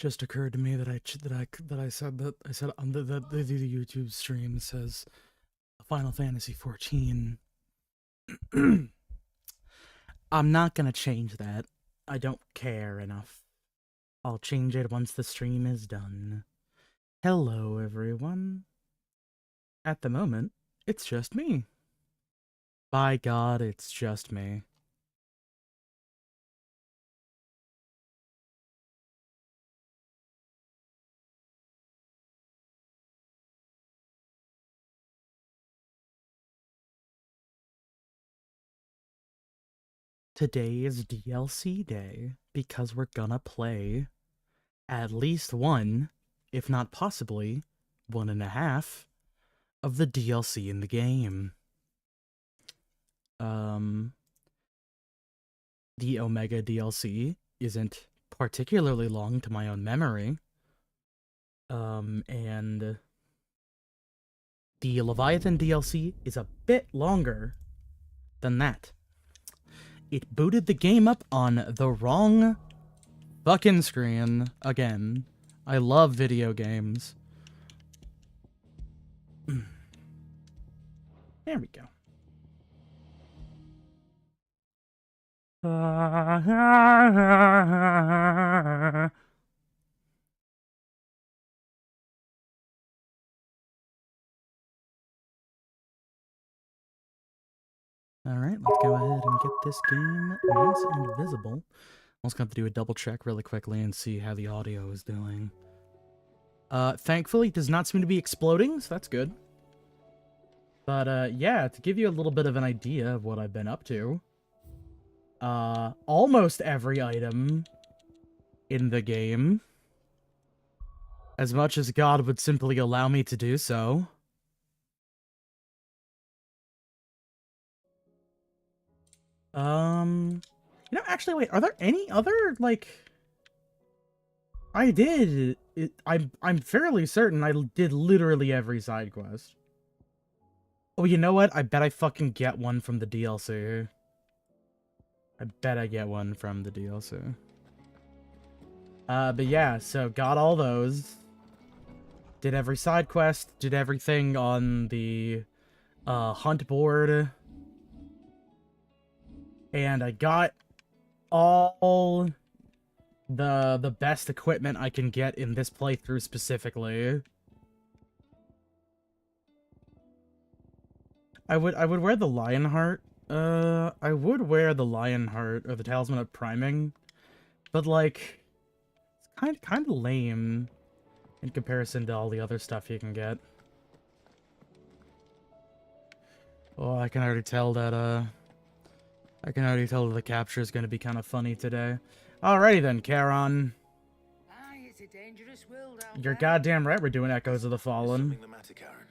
just occurred to me that I said on the YouTube stream says Final Fantasy 14. I'm not gonna change that. I don't care enough. I'll change it once the stream is done. Hello, everyone. At the moment, it's just me. By God, it's just me. Today is DLC day because we're gonna play at least one, if not possibly 1.5, of the DLC in the game. The Omega DLC isn't particularly long to my own memory. And the Leviathan DLC is a bit longer than that. It booted the game up on the wrong fucking screen again. I love video games. There we go. Alright, let's go ahead and get this game nice and visible. I'm also going to do a double check really quickly and see how the audio is doing. Thankfully, it does not seem to be exploding, so that's good. But, yeah, to give you a little bit of an idea of what I've been up to, almost every item in the game, as much as God would simply allow me to do so. You know, actually, wait, are there any other, like... I'm fairly certain I did literally every side quest. Oh, you know what? I bet I fucking get one from the DLC. I bet I get one from the DLC. But yeah, so got all those. Did every side quest, did everything on the, hunt board. And I got all the best equipment I can get in this playthrough specifically. I would wear the Lionheart. I would wear the Lionheart or the Talisman of Priming, but like, it's kind of lame in comparison to all the other stuff you can get. Oh, I can already tell that the capture is going to be kind of funny today. Alrighty then, Charon. It's a dangerous world out You're there. goddamn right we're doing Echoes of the Fallen. Something the matter, Charon?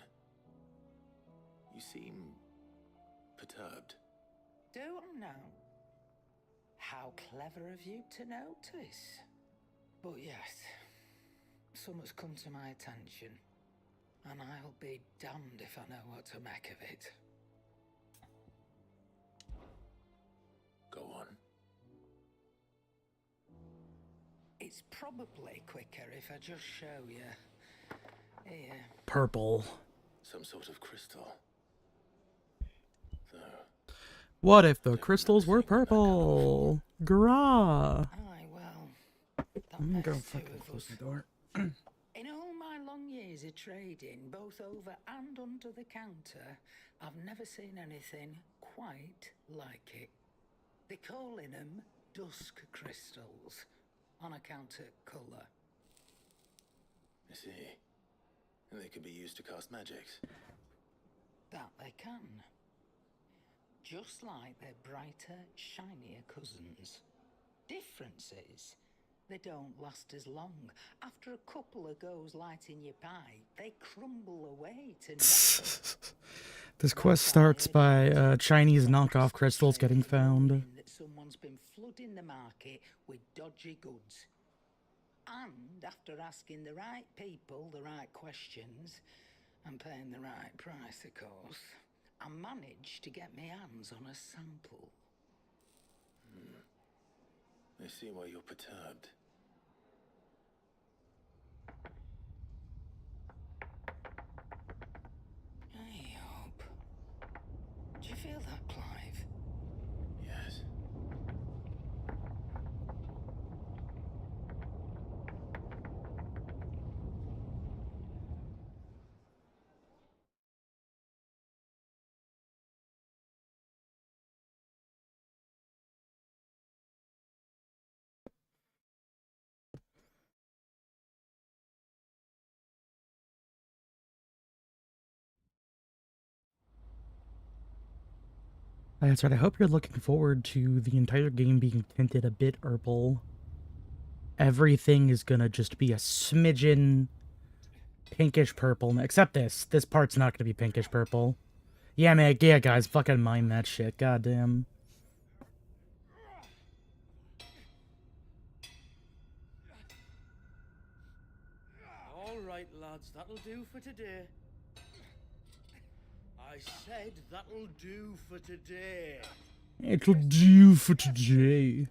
You seem perturbed. Don't know. How clever of you to notice. But yes, something's come to my attention, and I'll be damned if I know what to make of it. Go on. It's probably quicker if I just show you. Here. Purple. Some sort of crystal. Though. What if the crystals were purple? Grah. Aye, well, I'm gonna go makes two fucking of close us. the door. In all my long years of trading, both over and under the counter, I've never seen anything quite like it. They're calling them dusk crystals, on account of colour. I see. And they could be used to cast magics. That they can. Just like their brighter, shinier cousins. Difference is, they don't last as long. After a couple of goes lighting your pipe, they crumble away to nothing. This quest starts by Chinese knockoff crystals getting found. That someone's been flooding the market with dodgy goods. And after asking the right people the right questions, and paying the right price, of course, I managed to get my hands on a sample. I see why you're perturbed. That's right, I hope you're looking forward to the entire game being tinted a bit purple. Everything is gonna just be a smidgen pinkish purple, except this. This part's not gonna be pinkish purple. Yeah, man, yeah, guys, fucking mind that shit, goddamn. All right, lads, that'll do for today. I said that'll do for today. It'll do for today.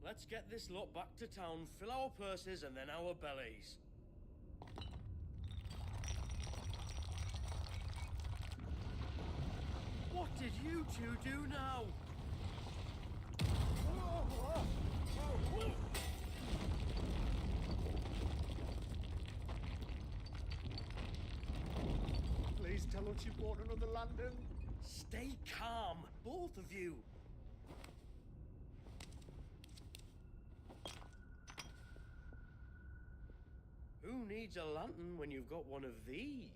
Let's get this lot back to town, fill our purses and then our bellies. What did you two do now? Please tell us you bought another lantern. Stay calm, both of you. Who needs a lantern when you've got one of these?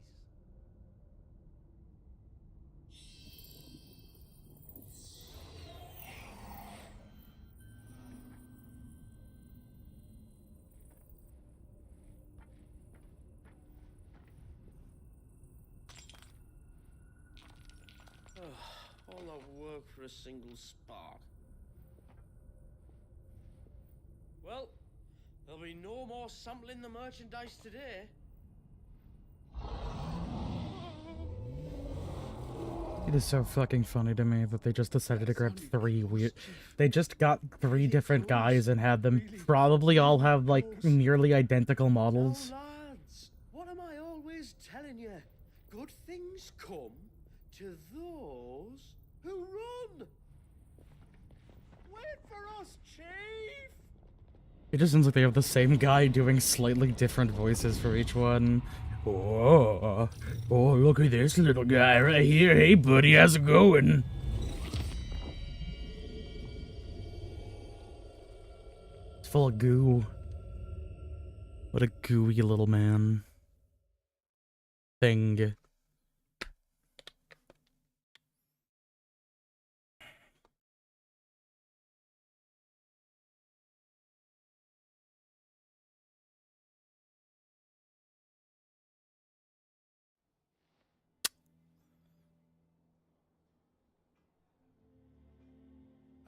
All that work for a single spark. Well, there'll be no more sampling the merchandise today. It is so fucking funny to me that they just decided to grab three weird... They just got three different guys and had them probably all have, like, nearly identical models. Now, lads, what am I always telling you? Good things come to those who run. Wait for us, Chief! It just seems like they have the same guy doing slightly different voices for each one. Oh, look at this little guy right here. Hey, buddy, how's it going? It's full of goo. What a gooey little man. Thing.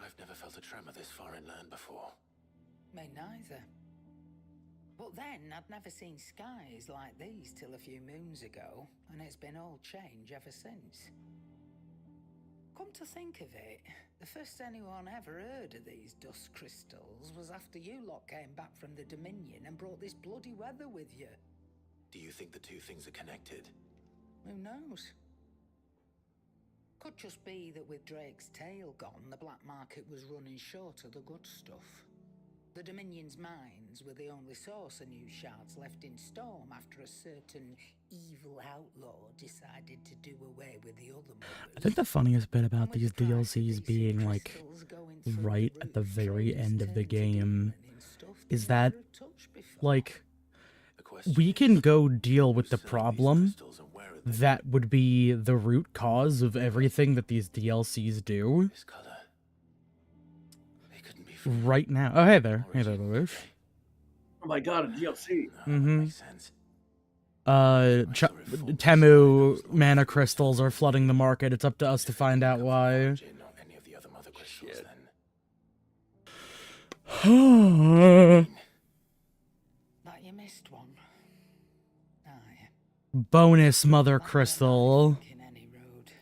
I've never felt a tremor this far inland before. Me neither. But then I'd never seen skies like these till a few moons ago, and it's been all change ever since. Come to think of it, the first anyone ever heard of these dust crystals was after you lot came back from the Dominion and brought this bloody weather with you. Do you think the two things are connected? Who knows? Could just be that with Drake's tail gone, the black market was running short of the good stuff. The Dominion's mines were the only source of new shards left in Storm after a certain evil outlaw decided to do away with the other mothers. I think the funniest bit about And with these the price of DLCs these being, like, crystals going through right the at the roof, very traders end of the turned to game, dealing in stuff they'd is that, never touched before. like, The question we is, can go deal with the who's selling these problem crystals and where are they? that would be the root cause of everything that these DLCs do This color. They couldn't be from right now. Oh, hey there. Hey there, origin. Lelouch. Oh my god, a DLC. No, that Mhm. makes sense. Temu mana crystals are flooding the market. It's up to us to find out why. Origin, not any of the other mother crystals, then. That you missed one. Aye. Bonus mother That were crystal. my thinking any road.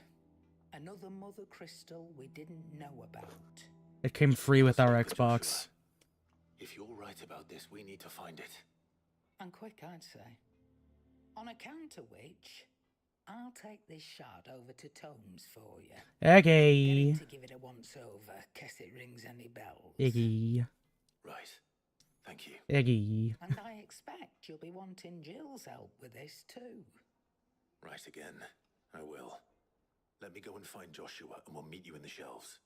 Another mother crystal we didn't know about. It came free with our Let's go to Xbox. Joshua. If you're right about this, we need to find it. And quick, I'd say. On account of which, I'll take this shard over to Tomes for you. Get Okay. him to give it a once over, case it rings any bells. Iggy. Right. Thank you. Iggy. And I expect you'll be wanting Jill's help with this too. Right again. I will. Let me go and find Joshua, and we'll meet you in the shelves.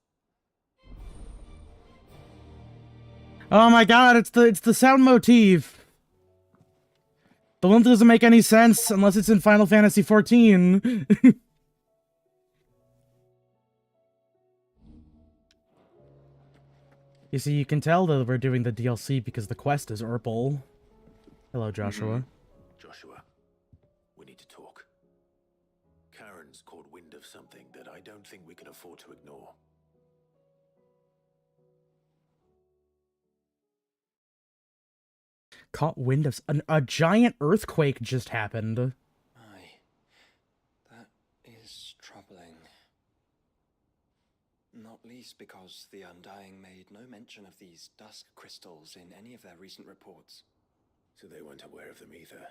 Oh my god, it's the sound motif. The one that doesn't make any sense unless it's in Final Fantasy XIV. You see, you can tell that we're doing the DLC because the quest is Urple. Hello, Joshua. Joshua, we need to talk. Karen's caught wind of something that I don't think we can afford to ignore. Caught wind of a giant earthquake just happened. Aye, that is troubling. Not least because the Undying made no mention of these dusk crystals in any of their recent reports. So they weren't aware of them either.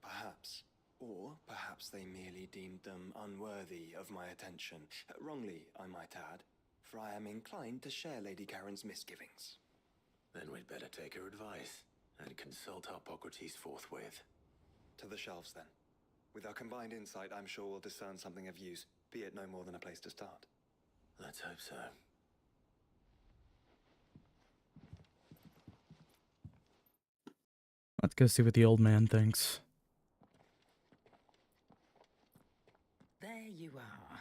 Perhaps. Or perhaps they merely deemed them unworthy of my attention. Wrongly, I might add, for I am inclined to share Lady Karen's misgivings. Then we'd better take her advice and consult Hippocrates forthwith. To the shelves, then. With our combined insight, I'm sure we'll discern something of use, be it no more than a place to start. Let's hope so. Let's go see what the old man thinks. There you are.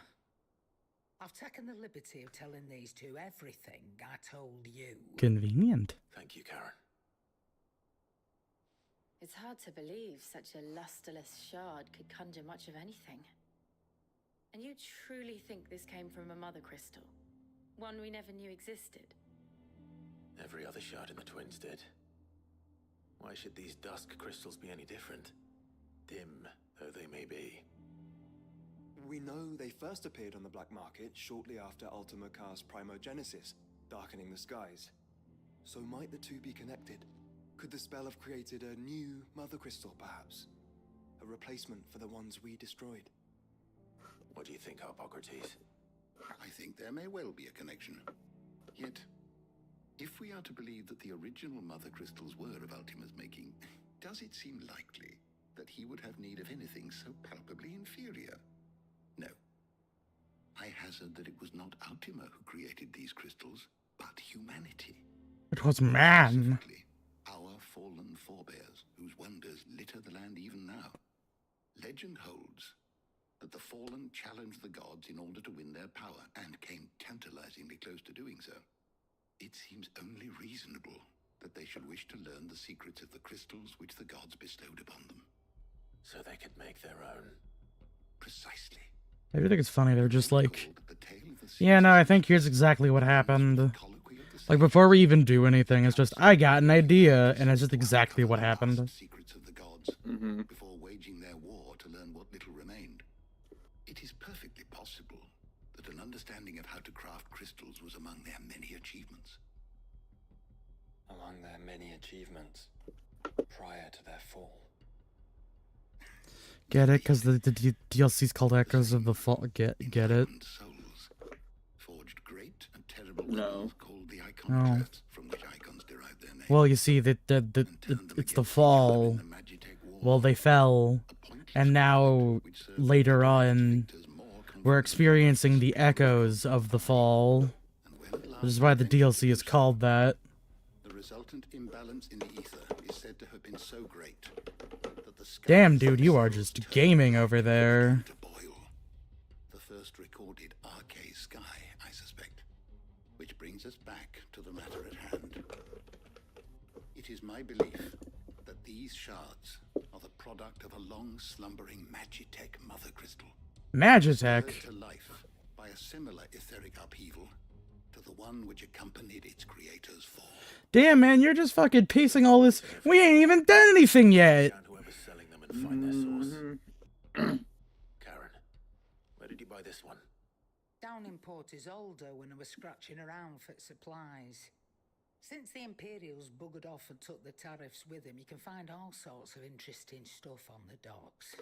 I've taken the liberty of telling these two everything I told you. Convenient. Thank you, Karen. It's hard to believe such a lusterless shard could conjure much of anything. And you truly think this came from a mother crystal? One we never knew existed? Every other shard in the Twins did. Why should these dusk crystals be any different? Dim though they may be. We know they first appeared on the black market shortly after Ultima Car's primogenesis, darkening the skies. So might the two be connected? Could the spell have created a new mother crystal, perhaps? A replacement for the ones we destroyed? What do you think, Hippocrates? I think there may well be a connection. Yet, if we are to believe that the original mother crystals were of Ultima's making, does it seem likely that he would have need of anything so palpably inferior? No. I hazard that it was not Ultima who created these crystals, but humanity. It was man. Specifically, our fallen forebears, whose wonders litter the land even now. Legend holds that the fallen challenged the gods in order to win their power, and came tantalizingly close to doing so. It seems only reasonable that they should wish to learn the secrets of the crystals which the gods bestowed upon them. So they could make their own. Precisely. I do think it's funny, they're just like, yeah, no, I think here's exactly what happened. Like, before we even do anything, it's just, I got an idea, and it's just exactly what happened. Secrets of the gods before waging their war to learn what little remained. It is perfectly possible that an understanding of how to craft crystals was among their many achievements. Among their many achievements, prior to their fall. Get it? Because the DLC's called Echoes of the Fall. Get it? Souls forged great and terrible No. weapons called the No. iconoclasts, from which icons derive their name. Well, you see, it's the fall. Well, they fell, and now, later on, we're experiencing the echoes of the fall, which is why the DLC is called that. The resultant imbalance in the ether is said to have been so great that the skies Damn, dude, you are just gaming over there. to boil. The first recorded arcane sky, I suspect. Which brings us back to the matter at hand. It is my belief that these shards are the product of a long slumbering Magitech mother crystal. Magitech. Stirred to life by a similar etheric upheaval to the one which accompanied its creator's fall. Damn, man, you're just fucking piecing all this. We ain't even done anything yet. Down whoever's selling them and find their source. Karen, where did you buy this one? Down in Port Isolde when I was scratching around for supplies. Since the Imperials buggered off and took the tariffs with them, you can find all sorts of interesting stuff on the docks.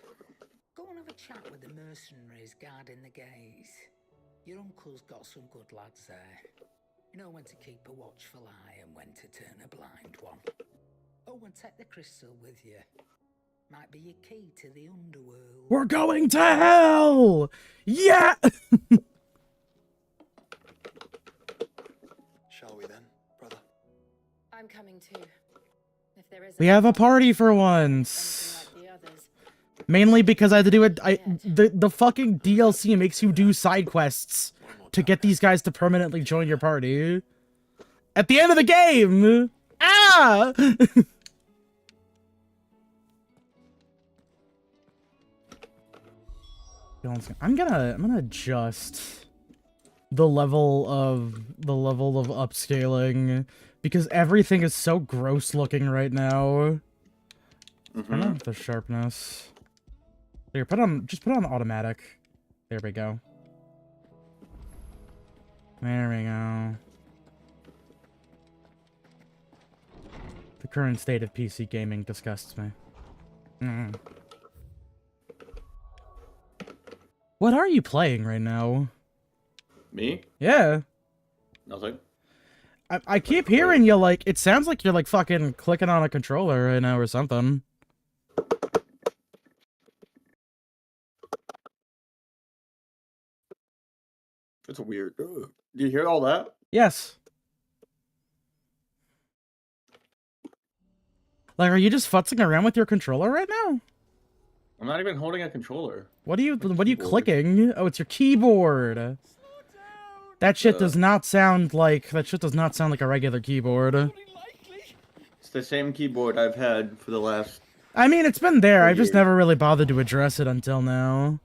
Go and have a chat with the mercenaries guarding the gates. Your uncle's got some good lads there. You know when to keep a watchful eye and when to turn a blind one. Oh, and take the crystal with you. Might be your key to the underworld. We're going to hell! Yeah! Shall we then, brother? I'm coming too. If there is We have a party for once. anything like the others, Mainly because I had to do it. The fucking DLC makes you do side quests to get these guys to permanently join your party. At the end of the game! Ah! I'm gonna adjust the level of upscaling because everything is so gross looking right now. Turn on the sharpness. There, just put on automatic. There we go. There we go. The current state of PC gaming disgusts me. What are you playing right now? Me? Yeah. Nothing. I keep hearing you, like, it sounds like you're, like, fucking clicking on a controller right now or something. It's weird. Ugh. Do you hear all that? Yes. Like, are you just futzing around with your controller right now? I'm not even holding a controller. What are you clicking? Oh, it's your keyboard. That shit does not sound like a regular keyboard. It's the same keyboard I've had for the last... I mean, it's been there. I've just years. never really bothered to address it until now.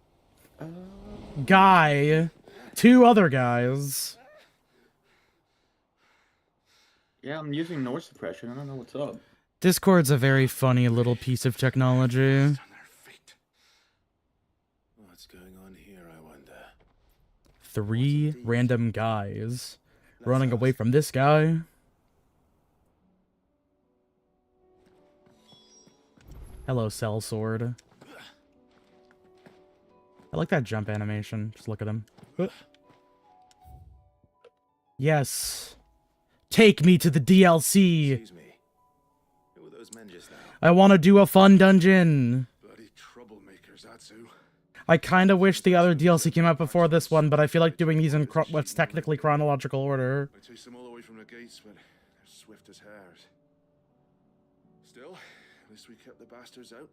Guy. 2 other guys. Yeah, I'm using noise suppression. I don't know what's up. Discord's a very funny little piece of technology. What's going on here, I wonder? 3 random guys running away from this guy. Hello, Cell Sword. I like that jump animation. Just look at him. Yes. Take me to the DLC. Excuse me. Who were those men just now? I want to do a fun dungeon. Bloody troublemakers, that's who. I kind of wish the other DLC came out before this one, but I feel like doing these in what's technically chronological order. I chased them all away from the gates, but they're swift as hares. Still, at least we kept the bastards out.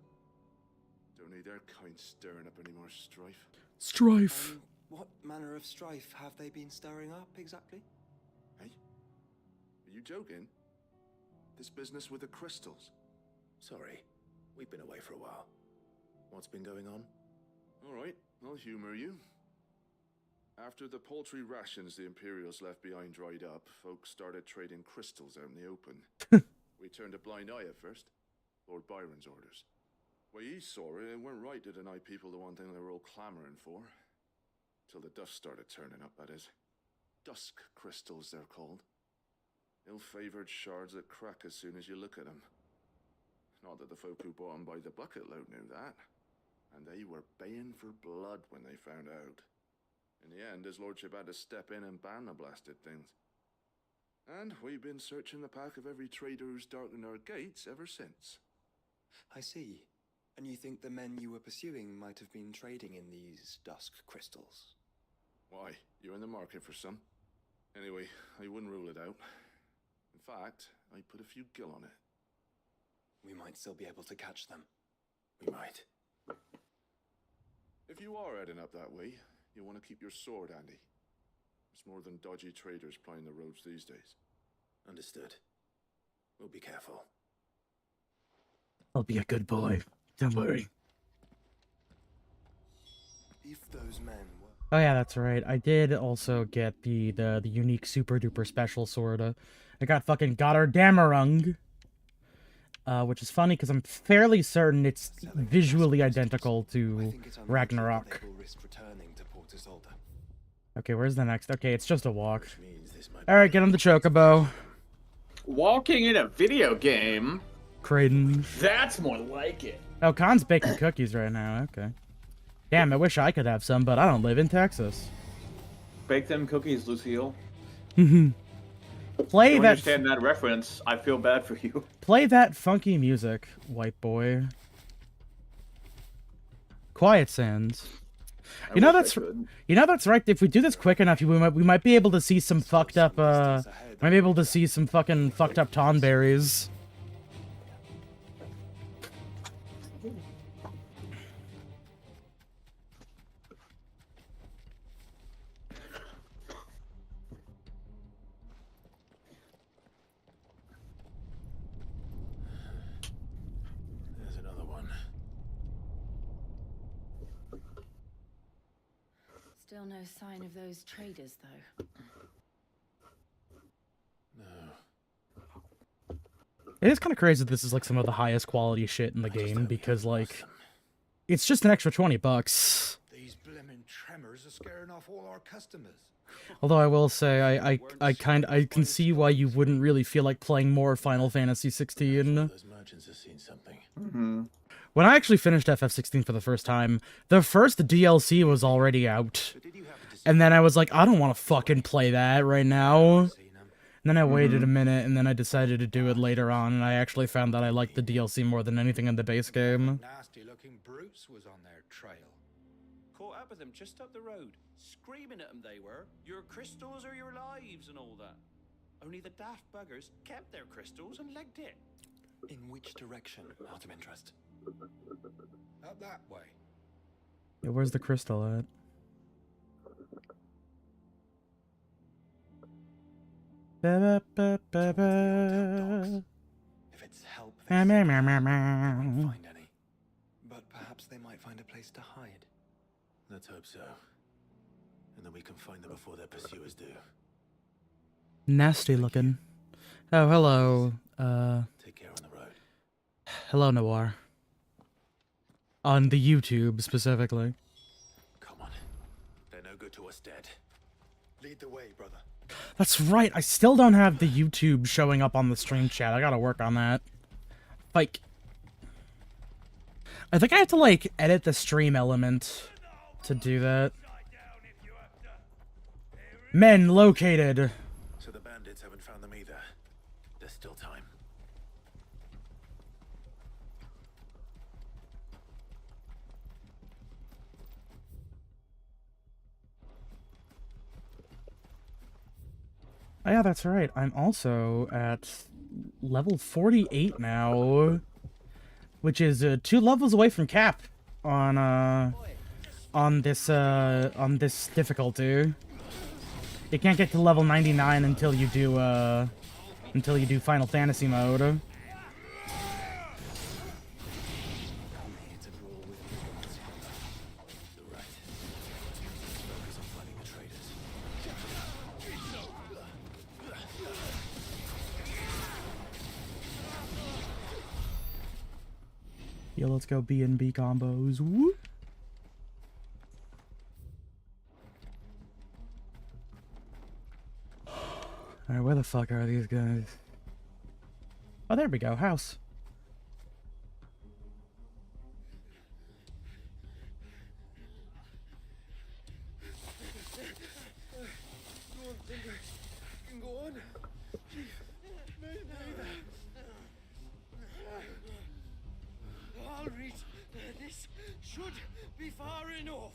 Don't need their kind stirring up any more strife. Strife. What manner of strife have they been stirring up exactly? Hey? Are you joking? This business with the crystals? Sorry, we've been away for a while. What's been going on? Alright, I'll humor you. After the paltry rations the Imperials left behind dried up, folks started trading crystals out in the open. We turned a blind eye at first. Lord Byron's orders. Way he saw it, it weren't right to deny people the one thing they were all clamoring for. Till the dust started turning up, that is. Dusk crystals, they're called. Ill-favored shards that crack as soon as you look at them. Not that the folk who bought them by the bucket load knew that. And they were baying for blood when they found out. In the end, his lordship had to step in and ban the blasted things. And we've been searching the pack of every trader who's darkened our gates ever since. I see. And you think the men you were pursuing might have been trading in these dusk crystals? Why? You're in the market for some? Anyway, I wouldn't rule it out. In fact, I'd put a few gil on it. We might still be able to catch them. We might. If you are heading up that way, you'll want to keep your sword handy. It's more than dodgy traders plying the roads these days. Understood. We'll be careful. I'll be a good boy. Don't worry. If those men were... Oh yeah, that's right. I did also get the unique super duper special sword. I got fucking Gotterdamerung. Which is funny because I'm fairly certain it's visually identical to Ragnarok. Okay, where's the next? Okay, it's just a walk. Alright, get on the chocobo. Walking in a video game? Creighton. That's more like it. Oh, Khan's baking cookies right now. Okay. Damn, I wish I could have some, but I don't live in Texas. Bake them cookies, Lucille. Play Don't that. understand that reference. I feel bad for you. Play that funky music, white boy. Quiet Sands. You know that's right. If we do this quick enough, we might be able to see some fucked up. Might be able to see some fucking fucked up tonberries. Still no sign of those traders, though. No. It is kind of crazy that this is like some of the highest quality shit in the game because like it's just an extra $20. These blimmin' tremors are scaring off all our customers. Although I will say I can see why you wouldn't really feel like playing more Final Fantasy 16. Those merchants have seen something. Mm-hmm. When I actually finished FF16 for the first time, the first DLC was already out. And then I was like, I don't want to fucking play that right now. And then I waited a minute, and then I decided to do it later on, and I actually found that I liked the DLC more than anything in the base game. Nasty-looking brutes was on their trail. Caught up with them just up the road, screaming at them they were, your crystals or your lives and all that. Only the daft buggers kept their crystals and legged it. In which direction, out of interest? Up that way. Yeah, where's the crystal at? If it's help, they won't find any. But perhaps they might find a place to hide. Let's hope so. And then we can find them before their pursuers do. Nasty looking. Oh, hello. Take care on the road. Hello, Noir. On the YouTube, specifically. Come on. They're no good to us dead. Lead the way, brother. That's right, I still don't have the YouTube showing up on the stream chat. I gotta work on that. Like, I think I have to, like, edit the stream element to do that. Men located. So the bandits haven't found them either. There's still time. Oh yeah, that's right. I'm also at level 48 now, which is 2 levels away from cap on this difficulty. You can't get to level 99 until you do Final Fantasy mode. Yeah, let's go B&B combos. Woo! Alright, where the fuck are these guys? Oh, there we go. House. Can go on. I'll reach. This should be far enough.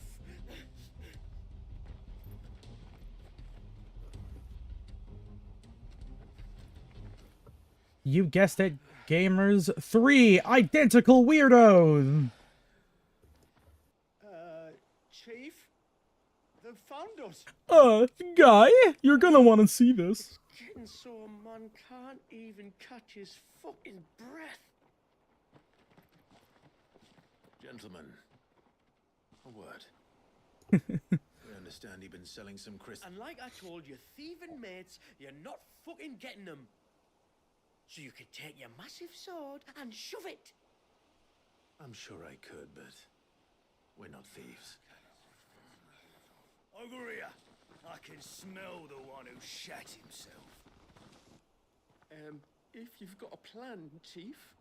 You guessed it, gamers. 3 identical weirdos! Chief? They've found us. Guy, you're gonna want to see this. Getting so a man can't even catch his fucking breath. Gentlemen, a word. We understand you've been selling some crystals. And like I told your thieving mates, you're not fucking getting them. So you could take your massive sword and shove it. I'm sure I could, but we're not thieves. Over here. I can smell the one who shat himself. If you've got a plan, Chief.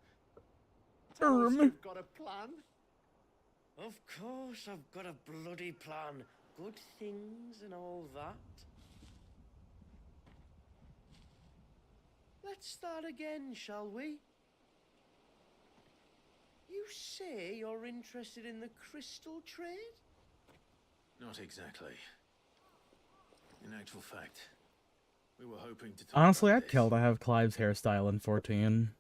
Tell us you've got a plan. Of course I've got a bloody plan. Good things and all that. Let's start again, shall we? You say you're interested in the crystal trade? Not exactly. In actual fact, we were hoping to talk Honestly, about I'd this. kill to have Clive's hairstyle in 14.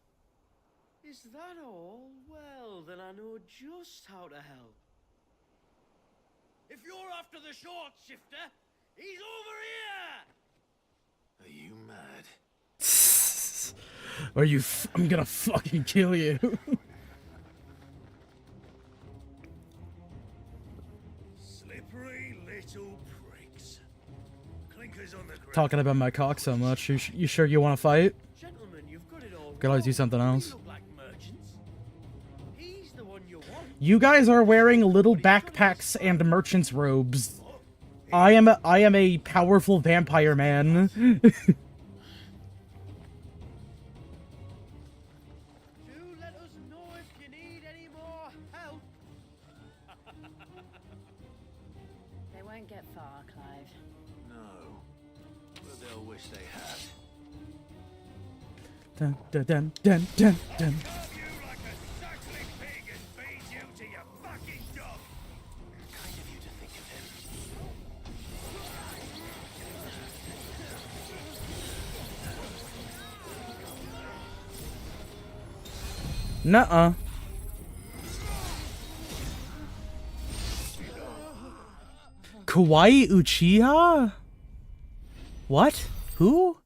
Is that all? Well, then I know just how to help. If you're after the short shifter, he's over here! Are you mad? Are you I'm gonna fucking kill you. Slippery little talking about my cock so much. You sure you want to fight? Gentlemen, you've got it all Could always do wrong. something We else. look like merchants. He's the one you want. You guys are wearing little backpacks and merchant's robes. I am a powerful vampire man. Do let us know if you need any more help. They won't get far, Clive. No, but they'll wish they had. Dun dun dun dun dun dun. You like a suckling pig and feed you to your fucking dog. Kind of you to think of him. Nuh-uh. Kawaii Uchiha? What? Who?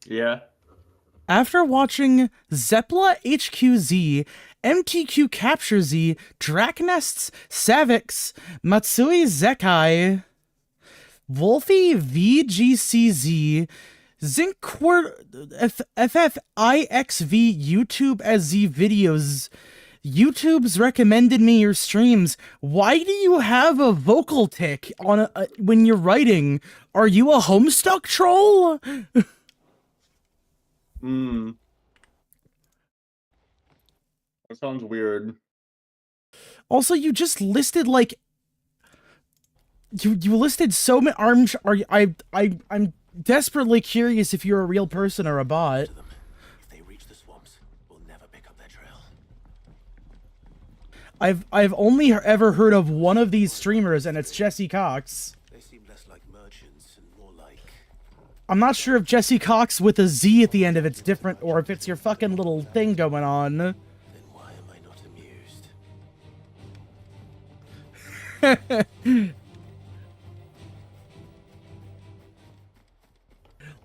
Yeah. After watching Zeppla HQZ, MTQ Capture Z, Draknests, Savix, Matsui Zekai, Wolfie VGCZ, Zinquart FFIXV YouTube as Z videos. YouTube's recommended me your streams. Why do you have a vocal tick on when you're writing? Are you a Homestuck troll? Hmm. That sounds weird. Also, you just listed like you listed so many arms. I'm desperately curious if you're a real person or a bot. If they reach the swamps, we'll never pick up their trail. I've only ever heard of one of these streamers, and it's Jesse Cox. They seem less like merchants and more like... I'm not sure if Jesse Cox with a Z at the end of it's different, or if it's your fucking little thing going on. Then why am I not amused?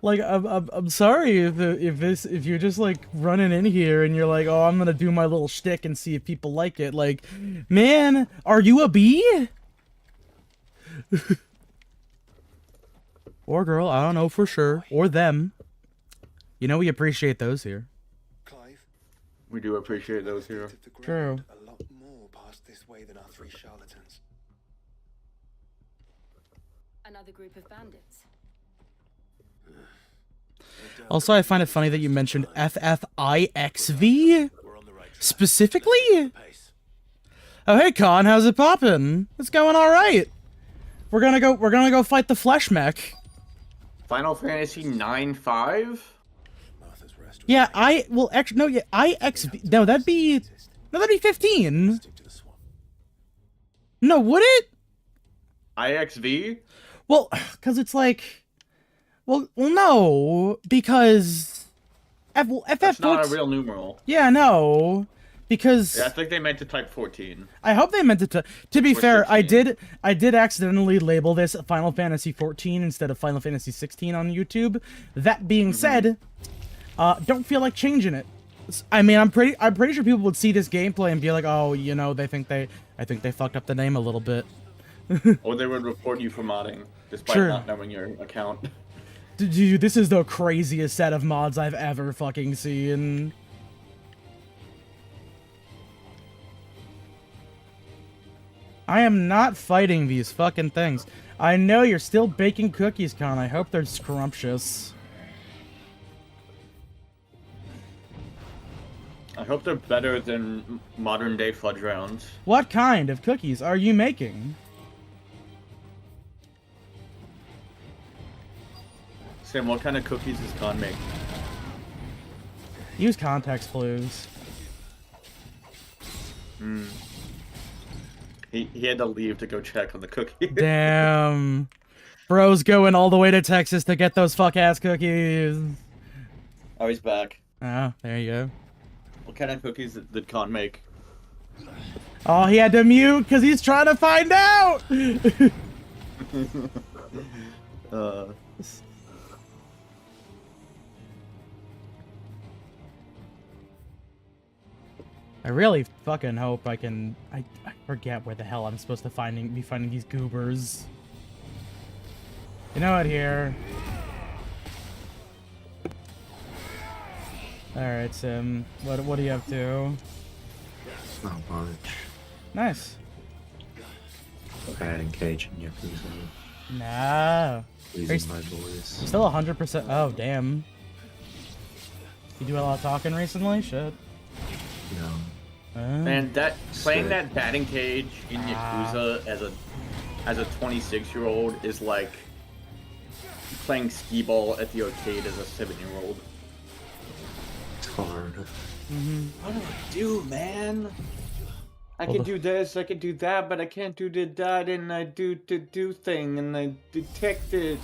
Like, I'm sorry if you're just like running in here and you're like, oh, I'm gonna do my little shtick and see if people like it. Like, man, are you a bee? Or girl, I don't know for sure. Or them. You know we appreciate those here. Clive, We do appreciate those here. of the True. ground a lot more past this way than our three charlatans. Another group of bandits. Also, I find it funny that you mentioned FFIXV We're on the right track. specifically. Pace. Oh, hey, Con, how's it poppin'? It's going all right. We're gonna go fight the flesh mech. Final Fantasy 9-5? Martha's rest. Yeah, actually, no, yeah, IXV. No, that'd be 15. Stick to the swamp. No, would it? IXV? Well, because it's like, well, no, because FF That's not books. a real numeral. Yeah, no, because Yeah, I think they meant to type 14. I hope they meant it to. To be Or fair, 16. I did accidentally label this Final Fantasy 14 instead of Final Fantasy 16 on YouTube. That being said, don't feel like changing it. I mean, I'm pretty sure people would see this gameplay and be like, oh, you know, I think they fucked up the name a little bit. Or they would report you for modding, despite Sure. not knowing your account. Dude, this is the craziest set of mods I've ever fucking seen. I am not fighting these fucking things. I know you're still baking cookies, Con. I hope they're scrumptious. I hope they're better than modern day fudge rounds. What kind of cookies are you making? Sam, what kind of cookies is Khan making? Use context clues. He had to leave to go check on the cookie. Damn. Bro's going all the way to Texas to get those fuck-ass cookies. Oh, he's back. Oh, there you go. What kind of cookies did Khan make? Oh, he had to mute because he's trying to find out! I really fucking hope I can... I forget where the hell I'm supposed to be finding these goobers. You know what, here. Alright, Sim. What are you up to? Not much. Nice. Batting cage and Yakuza. No. Losing my voice. Still 100%. Oh, damn. You do a lot of talking recently? Shit. No. Man, playing that batting cage in Yakuza as a 26-year-old is like playing skee ball at the arcade as a 7-year-old. It's hard. What do I do, man? I can do this, I can do that, but I can't do that, and I do thing, and I detect it.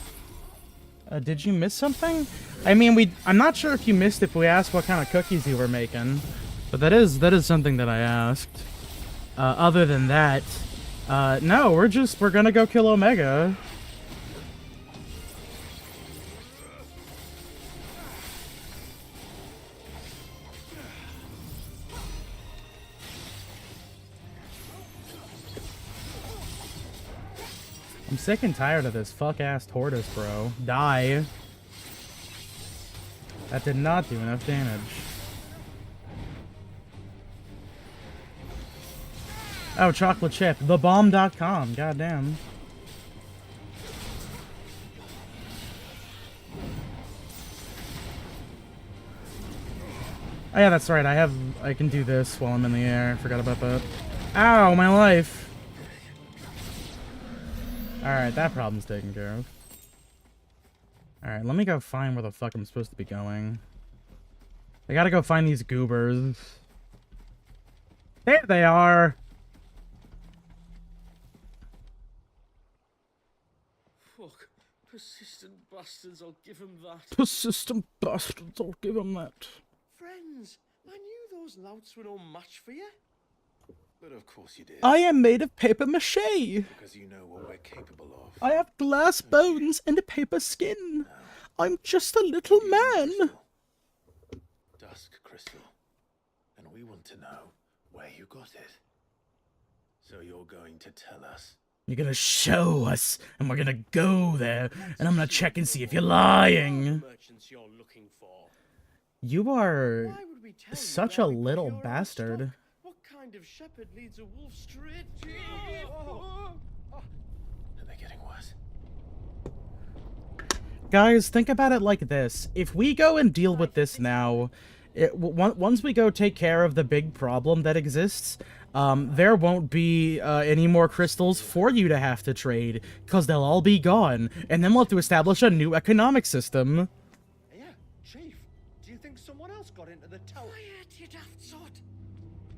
Did you miss something? I mean, I'm not sure if you missed if we asked what kind of cookies you were making, but that is something that I asked. Other than that, no, we're gonna go kill Omega. I'm sick and tired of this fuck-ass tortoise, bro. Die. That did not do enough damage. Oh, chocolate chip. Thebomb.com. Goddamn. Oh yeah, that's right. I can do this while I'm in the air. Forgot about that. Ow, my life. Alright, that problem's taken care of. Alright, let me go find where the fuck I'm supposed to be going. I gotta go find these goobers. There they are! Fuck. Persistent bastards, I'll give him that. Persistent bastards, I'll give them that. Friends, I knew those louts were no match for you. But of course you did. I am made of paper mache! Because you know what we're capable of. I have glass bones and a paper skin. I'm just a little man. Dusk crystal. And we want to know where you got it. So you're going to tell us. You're gonna show us, and we're gonna go there, and I'm gonna check and see if you're lying. Merchants you're looking for. You are Why would we tell you such a where we got little your own bastard. stock? What kind of shepherd leads a wolf straight to... Are they getting worse? Guys, think about it like this. If we go and deal with this now, once we go take care of the big problem that exists, there won't be any more crystals for you to have to trade, because they'll all be gone, and then we'll have to establish a new economic system. Yeah, Chief, do you think someone else got into the tower? Quiet, you daft sod.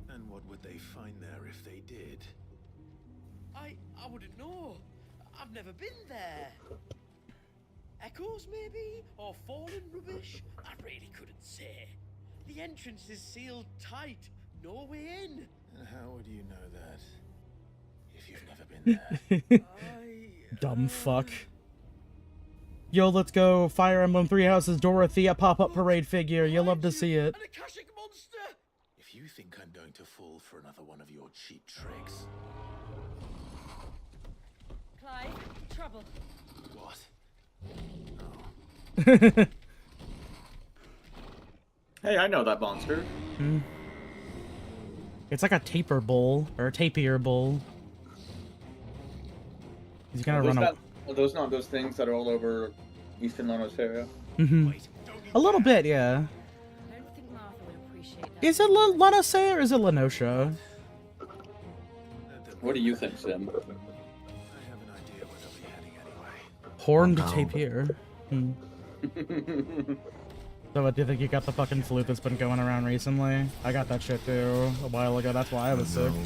And what would they find there if they did? I wouldn't know. I've never been there. Echoes, maybe? Or fallen rubbish? I really couldn't say. The entrance is sealed tight. No way in. And how would you know that? If you've never been there? Dumb fuck. Yo, let's go. Fire Emblem Three Houses Dorothea pop-up parade figure. You'll love to see it. An Akashic monster! If you think I'm going to fall for another one of your cheap tricks... Clive, trouble. What? Hey, I know that monster. It's like a taper bowl, or a tapier bowl. He's gonna run Are those not those things that are all over Eastern Lonosaria? a little bit, yeah. I don't think Martha would appreciate that. Is it Lonosea or is it Lenosha? What do you think, Sim? I have an idea where they'll be heading anyway. Horned Oh, no. tapir. So what, do you think you got the fucking flute that's been going around recently? I got that shit too a while ago, that's why I was sick. No.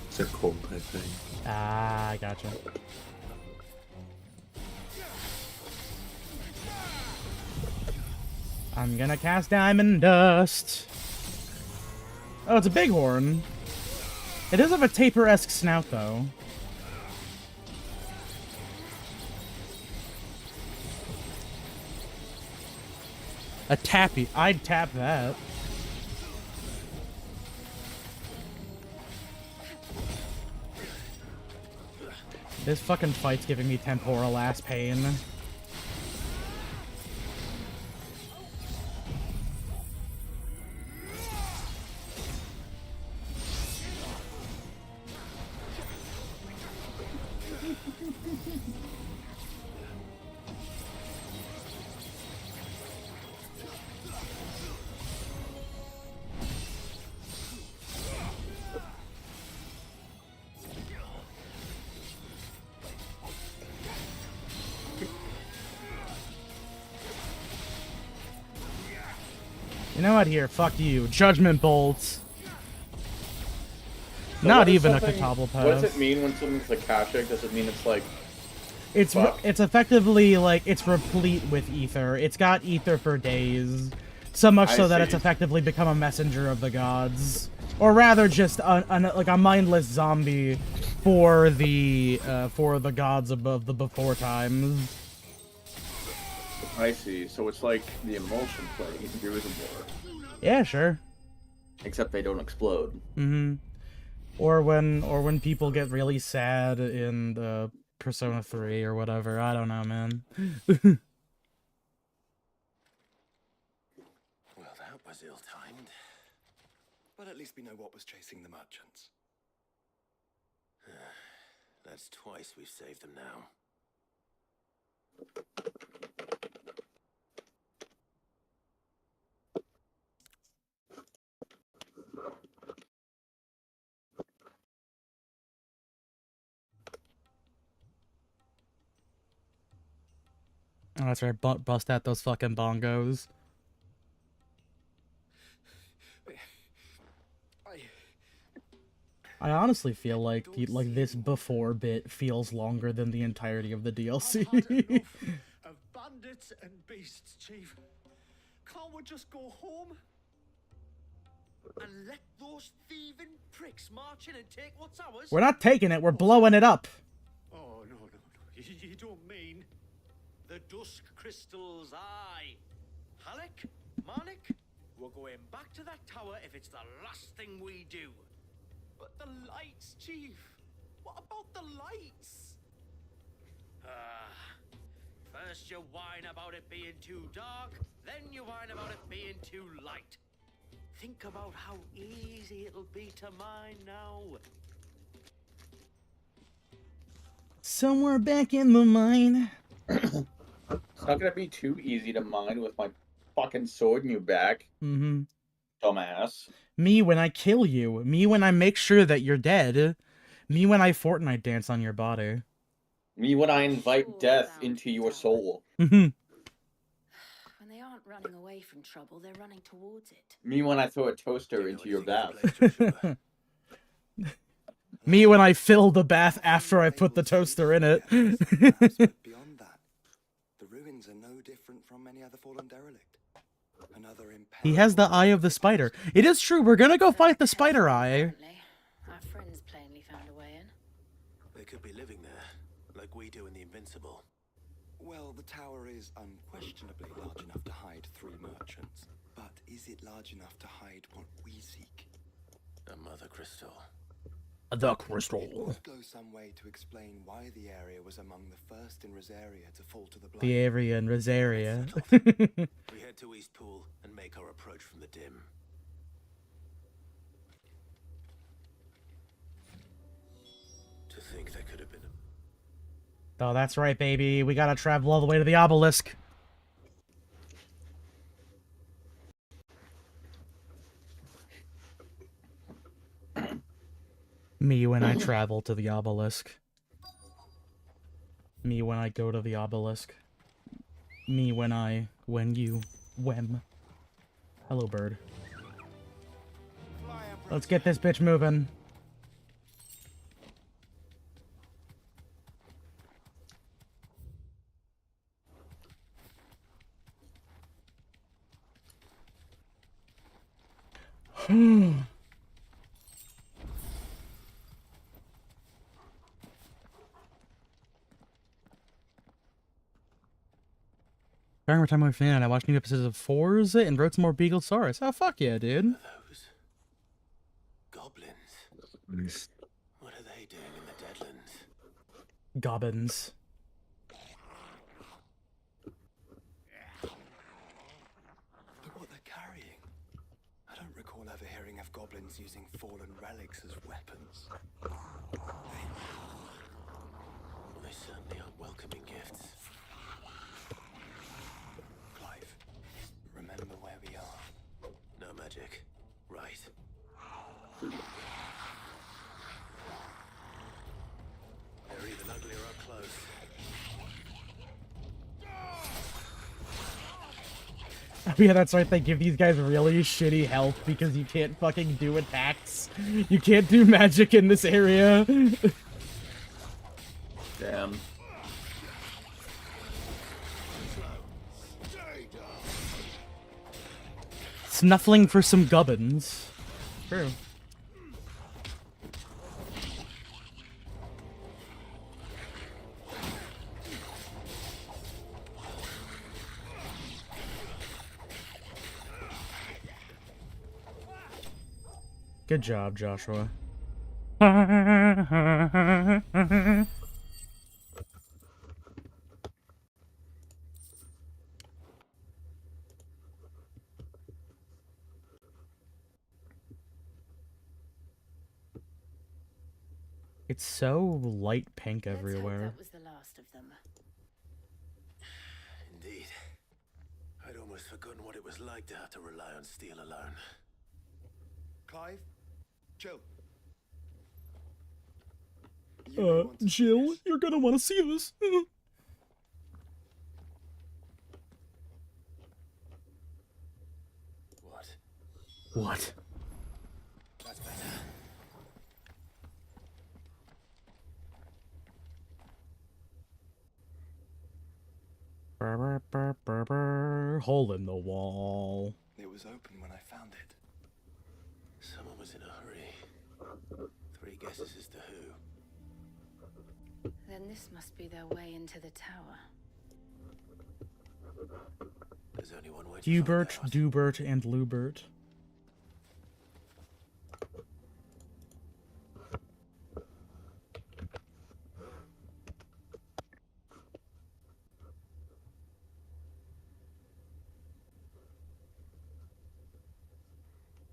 It's a cold type thing. Ah, I gotcha. I'm gonna cast Diamond Dust. Oh, it's a bighorn. It does have a tapir-esque snout, though. A tappy. I'd tap that. This fucking fight's giving me temporal ass pain. You know what? Here, fuck you. Judgment bolts. So Not what is even a something- Katable What does post. it mean when something's Akashic? Does it mean it's like... It's Fuck. it's effectively like it's replete with ether. It's got ether for days, so much so that it's see. effectively become a messenger of the gods, or rather, just like a mindless zombie for the gods above the before times. I see. So it's like the emulsion plate in Gears of War. Yeah, sure. Except they don't explode. Mm-hmm. Or when people get really sad in Persona 3 or whatever. I don't know, man. Well, that was ill-timed. But at least we know what was chasing the merchants. That's twice we've saved them now. Oh, that's right. Bust out those fucking bongos. I honestly feel like this before bit feels longer than the entirety of the DLC. I've had enough of bandits and beasts, Chief. Can't we just go home? And let those thieving pricks march in and take what's ours? We're not taking it. We're blowing it up. Oh, no. You don't mean... The Dusk Crystals, aye. Halleck? Marnik? We're going back to that tower if it's the last thing we do. But the lights, Chief. What about the lights? First you whine about it being too dark, then you whine about it being too light. Think about how easy it'll be to mine now. Somewhere back in the mine. It's not gonna be too easy to mine with my fucking sword in your back. Mm-hmm. Dumbass. Me when I kill you. Me when I make sure that you're dead. Me when I Fortnite dance on your body. Me when I invite death into your soul. Mm-hmm. When they aren't running away from trouble, they're running towards it. Me when I throw a toaster into your bath. Me when I fill the bath after I put the toaster in it. Beyond that, the ruins are no different from any other fallen derelict. Another He has the eye of the spider. It is true, we're gonna go fight the spider eye. Apparently, our friends plainly found a way in. They could be living there, like we do in the Invincible. Well, the tower is unquestionably large enough to hide 3 merchants. But is it large enough to hide what we seek? A mother crystal. The It crystal. would go some way to explain why the area was among the first in Rosaria to fall to the blow. The area and Rosaria. We head to East Pool and make our approach from the dim. To think there could have been a... Oh, that's right, baby. We gotta travel all the way to the obelisk. Me when I travel to the obelisk. Me when I go to the obelisk. Me when you, Hello, bird. Let's get this bitch moving. During my time with my fan, I watched new episodes of Forza and wrote some more Beaglesaurus. Oh, fuck yeah, dude. Those... goblins. Nice. What are they doing in the Deadlands? Gobbins. Look what they're carrying. I don't recall ever hearing of goblins using fallen relics as weapons. They certainly aren't welcoming gifts. Clive, remember where we are. No magic. Right. They're either ugly or up close. Yeah, that's right, they give these guys really shitty health because you can't fucking do attacks. You can't do magic in this area. Damn. Snuffling for some gubbins. True. Good job, Joshua. It's so light pink Let's hope everywhere. that was the last of them. Indeed. I'd almost forgotten what it was like to have to rely on steel alone. Clive, chill. You may want to see Jill, this. you're gonna want to see this. What? What? That's better. Brr, brr, brr, brr. Hole in the wall. It was open when I found it. Someone was in a hurry. 3 guesses as to who. Then this must be their way into the tower. There's only one way to find Hubert, out. Dubert, and Lubert.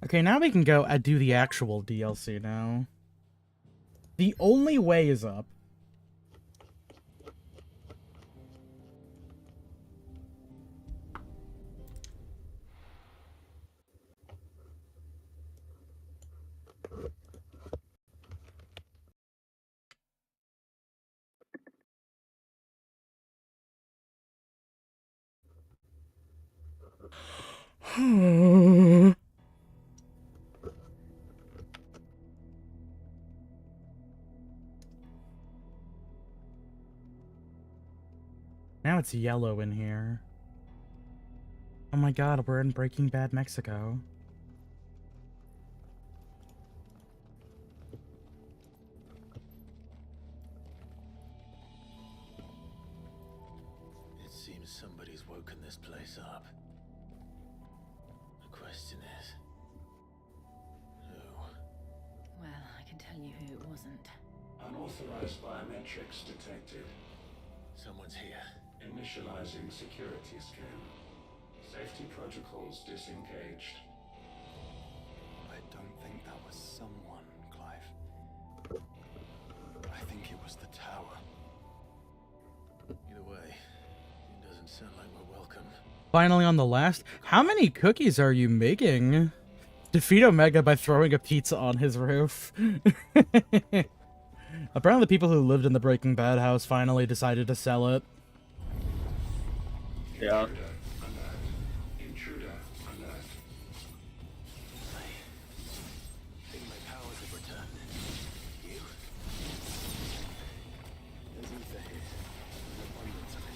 Okay, now we can go do the actual DLC now. The only way is up. Now it's yellow in here. Oh my god, we're in Breaking Bad, Mexico. It seems somebody's woken this place up. The question is, who? Well, I can tell you who it wasn't. Unauthorized biometrics detected. Someone's here. Initializing security scan. Safety protocols disengaged. I don't think that was someone, Clive. I think it was the tower. Either way, it doesn't sound like we're welcome. Finally on the last. How many cookies are you making? Defeat Omega by throwing a pizza on his roof. Apparently the people who lived in the Breaking Bad house finally decided to sell it. Yeah. Alert. Intruder alert. I think my powers have returned. You? There's ether here. An abundance of it.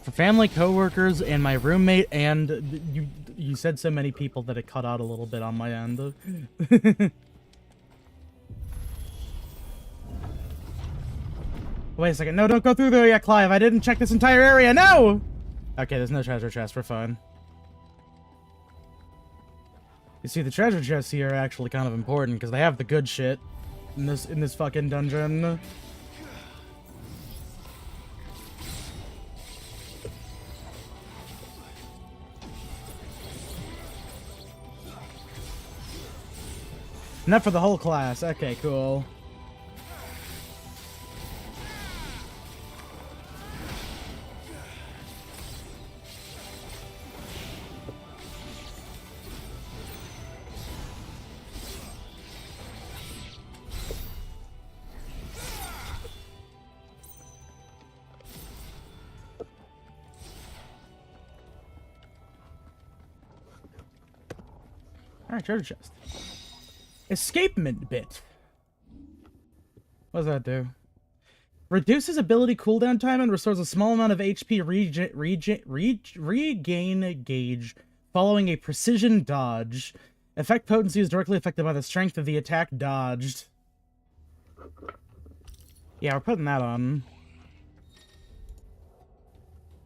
For family, coworkers, and my roommate, and you said so many people that it cut out a little bit on my end. Wait a second. No, don't go through there yet, Clive. I didn't check this entire area. No! Okay, there's no treasure chest. We're fine. You see, the treasure chests here are actually kind of important because they have the good shit in this fucking dungeon. Not for the whole class. Okay, cool. Alright, treasure chest. Escapement bit. What does that do? Reduces ability cooldown time and restores a small amount of HP regain gauge following a precision dodge. Effect potency is directly affected by the strength of the attack dodged. Yeah, we're putting that on.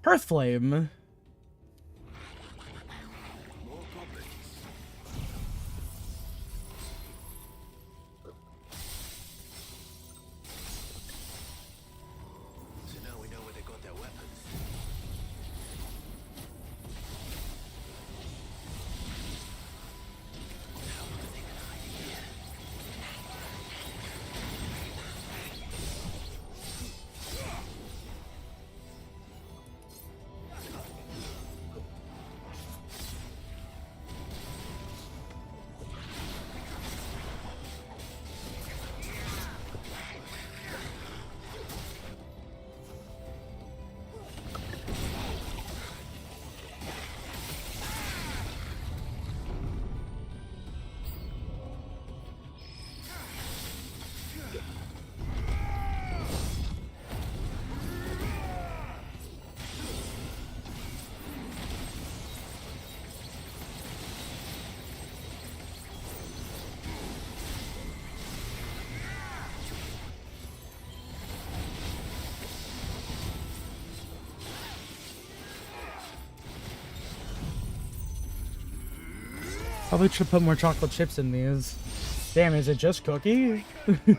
Hearthflame. Probably should put more chocolate chips in these. Damn, is it just cookie? I mean,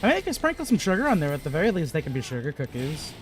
I can sprinkle some sugar on there. At the very least, they can be sugar cookies.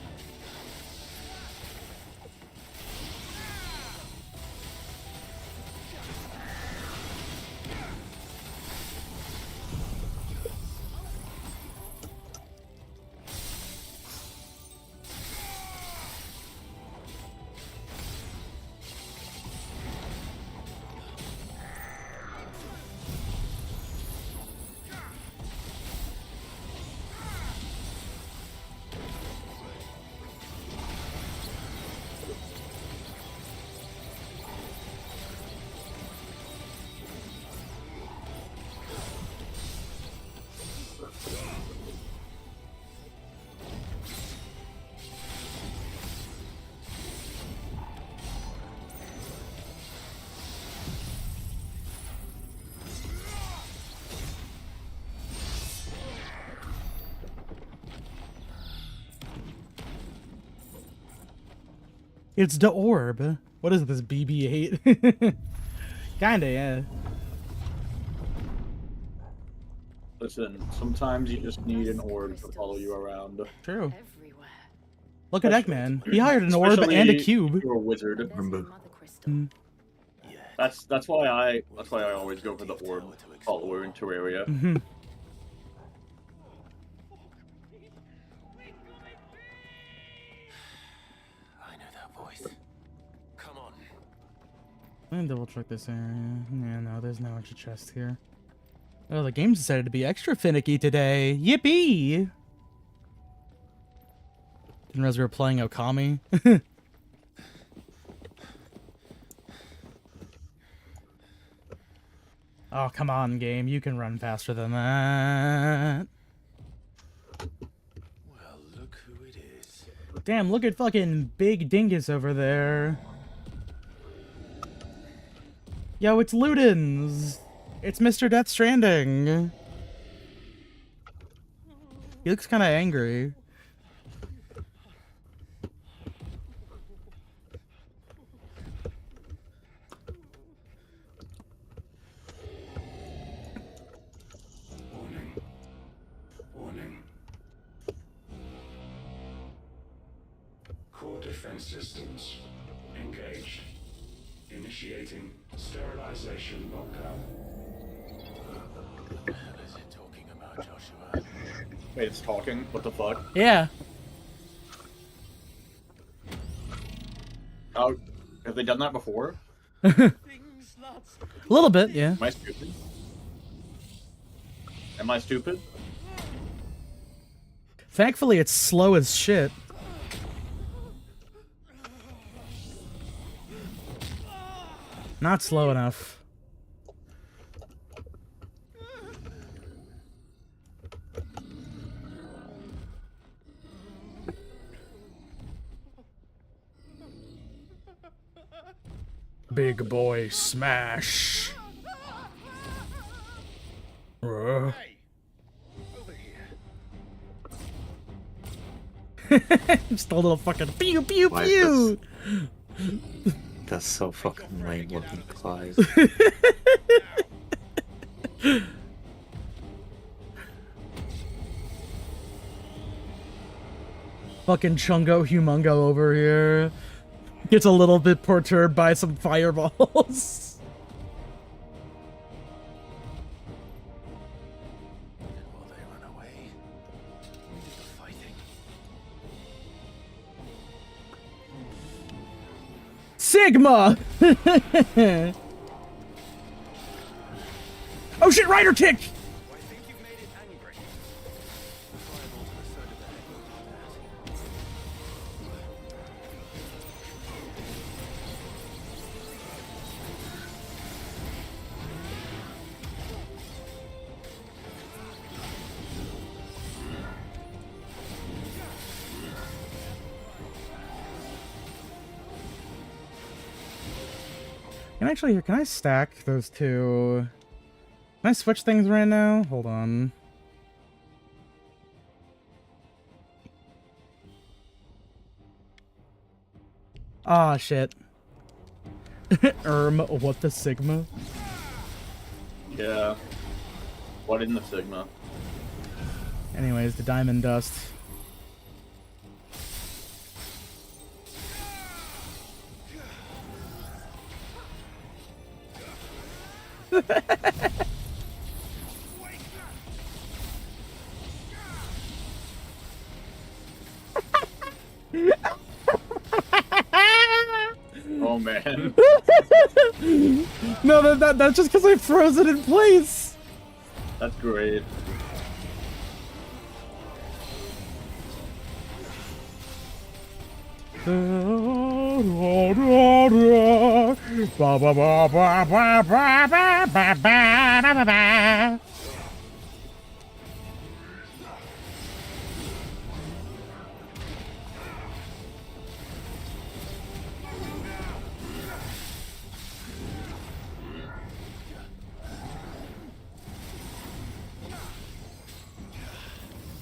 It's the orb. What is this, BB-8? Kinda, yeah. Listen, sometimes you just need an orb to follow you around. True. Look at Eggman. He hired an orb and a cube. You're a wizard. That's why I always go for the orb follower in Terraria. Mm-hmm. Let me double check this area. Yeah, no, there's no extra chest here. Oh, the game's decided to be extra finicky today. Yippee! Didn't realize we were playing Okami. Oh, come on, game. You can run faster than that. Well, look who it is. Damn, look at fucking Big Dingus over there. Yo, it's Ludens! It's Mr. Death Stranding. He looks kind of angry. Warning. Warning. Core defense systems engaged. Initiating sterilization lockdown. What the hell is it talking about, Joshua? Wait, it's talking? What the fuck? Yeah. Oh, have they done that before? A little bit, yeah. Am I stupid? Am I stupid? Thankfully, it's slow as shit. Not slow enough. Big boy smash. Hey, over here. Just a little fucking pew pew Why pew. That's so fucking lame looking, Clive. Fucking Chungo Humongo over here. Gets a little bit perturbed by some fireballs. While they run away, we did the fighting. Sigma! Oh shit, Rider kick! I think you've made it angry. Fireball to the side of the head will do that. Can I stack those two? Can I switch things right now? Hold on. Ah, shit. What the Sigma? Yeah. What in the Sigma? Anyways, the Diamond Dust. Oh man. No, that's just because I froze it in place. That's great.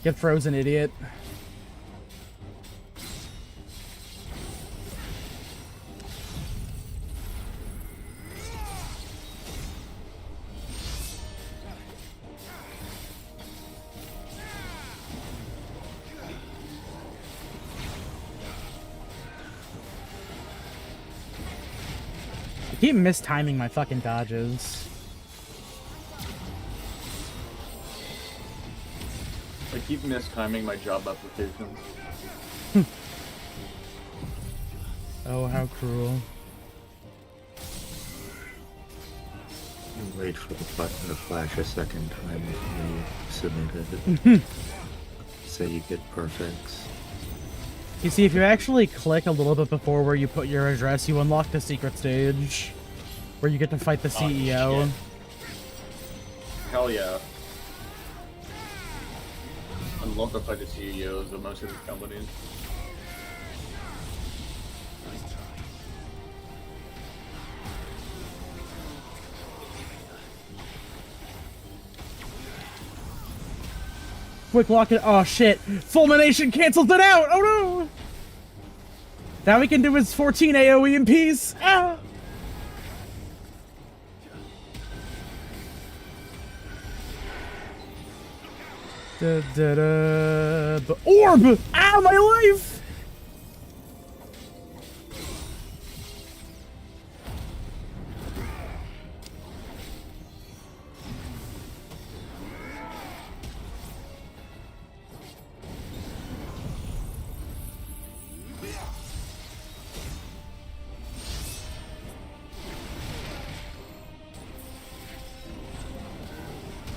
Get frozen, idiot. I keep mistiming my fucking dodges. I keep mistiming my job applications. Oh, how cruel. You wait for the button to flash a second time before you submit it. Say you get perfects. You see, if you actually click a little bit before where you put your address, you unlock the secret stage. Where you get to fight the CEO. Shit. Hell yeah. I love to fight the CEOs of most of these companies. Quick lock it. Oh shit! Fulmination cancels it out! Oh no! Now we can do his 14 AoE in peace! Ah! Da, da, da. The orb! Ah, my life!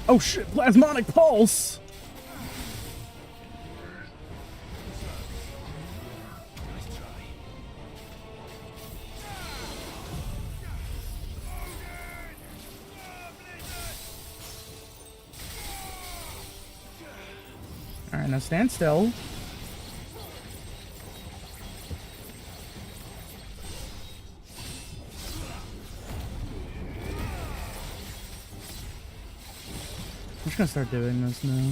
Oh shit, plasmonic pulse! Alright, now stand still. I'm just gonna start doing this now.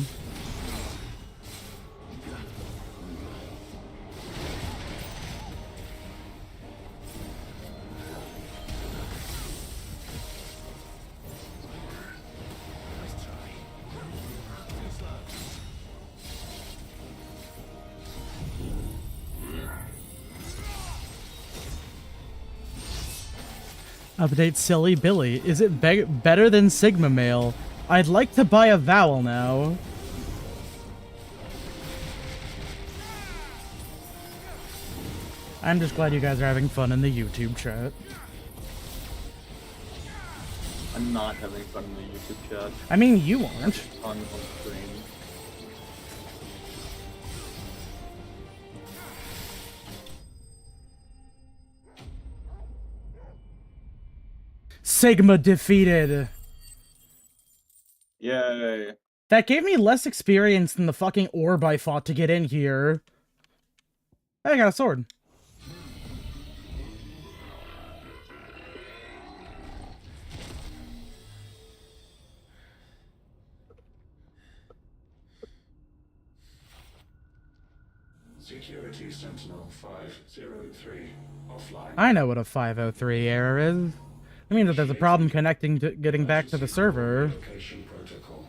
Update Silly Billy. Is it better than Sigma Male? I'd like to buy a vowel now. I'm just glad you guys are having fun in the YouTube chat. I'm not having fun in the YouTube chat. I mean, you aren't. On screen. Sigma defeated. Yay. That gave me less experience than the fucking orb I fought to get in here. I got a sword. Security Sentinel 503 offline. I know what a 503 error is. It means that there's a problem connecting to getting back to the server. Location protocol.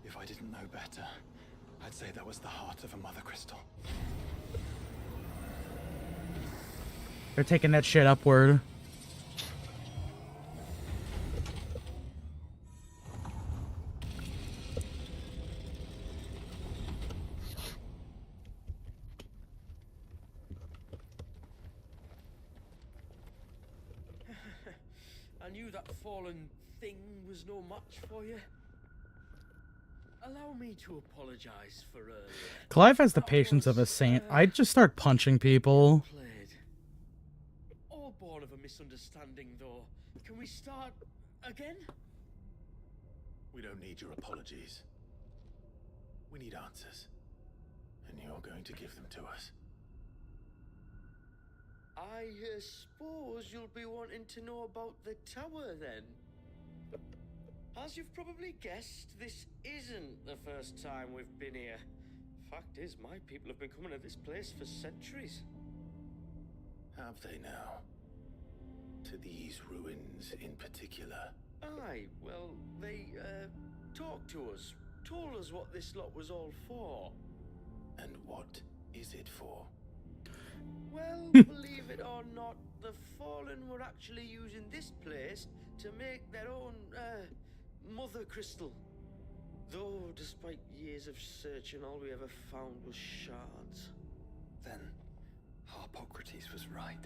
If I didn't know better, I'd say that was the heart of a mother crystal. They're taking that shit upward. I knew that fallen thing was no match for you. Allow me to apologize for earlier. Clive has the patience of a saint. I'd just start punching people. All born of a misunderstanding, though. Can we start again? We don't need your apologies. We need answers. And you're going to give them to us. I suppose you'll be wanting to know about the tower, then? As you've probably guessed, this isn't the first time we've been here. Fact is, my people have been coming to this place for centuries. Have they now? To these ruins in particular? Aye, well, they, talked to us, told us what this lot was all for. And what is it for? Well, believe it or not, the Fallen were actually using this place to make their own, mother crystal. Though, despite years of searching, all we ever found was shards. Then, Harpocrates was right.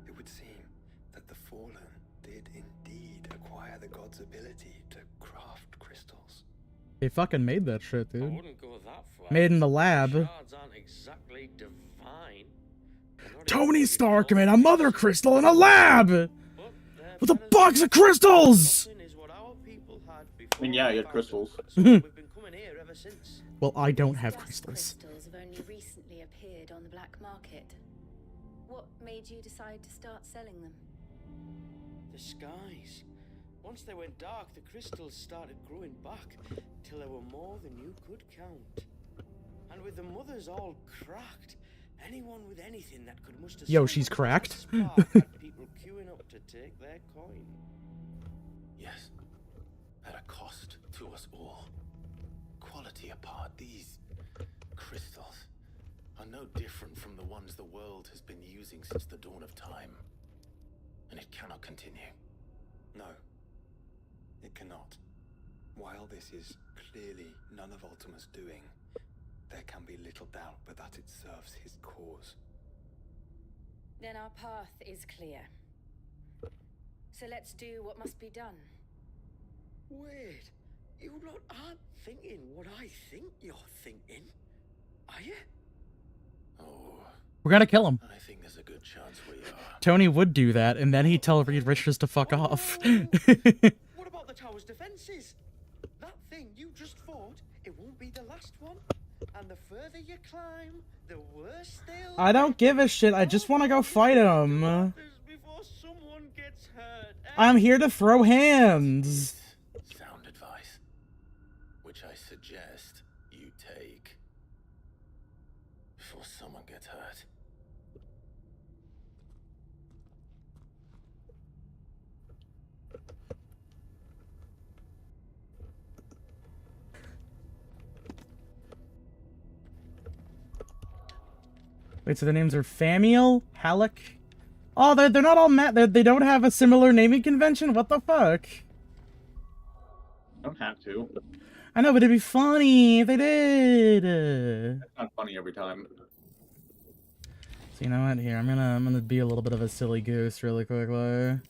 It would seem that the Fallen did indeed acquire the god's ability to craft crystals. They fucking made that shit, I dude. wouldn't go that far. Made in the lab. Shards aren't exactly divine. Tony Stark made a mother crystal in a lab! With a box of crystals! I mean, yeah, you had crystals. We've been coming here ever since. Well, I don't have Gas crystals. crystals have only recently appeared on the black market. What made you decide to start selling them? The skies. Once they went dark, the crystals started growing back till there were more than you could count. And with the mothers all cracked, anyone with anything that could muster Yo, so she's much cracked. spark had people queuing up to take their coin. Yes, at a cost to us all. Quality apart, these crystals are no different from the ones the world has been using since the dawn of time. And it cannot continue. No, it cannot. While this is clearly none of Ultima's doing, there can be little doubt but that it serves his cause. Then our path is clear. So let's do what must be done. Wait, you lot aren't thinking what I think you're thinking, are you? Oh, We're gonna kill him. I think there's a good chance we are. Tony would do that, and then he'd tell Reed Richards to fuck off. What about the tower's defenses? That thing you just fought, it won't be the last one. And the further you climb, the worse they'll I don't give a shit. I just want to go fight him. before someone gets hurt. I'm here to throw hands. Sound advice, which I suggest you take before someone gets hurt. Wait, so the names are Famiel, Halleck. Oh, they're not all they don't have a similar naming convention. What the fuck? Don't have to. I know, but it'd be funny if they did. It's not funny every time. So you know what? Here, I'm gonna be a little bit of a silly goose really quickly.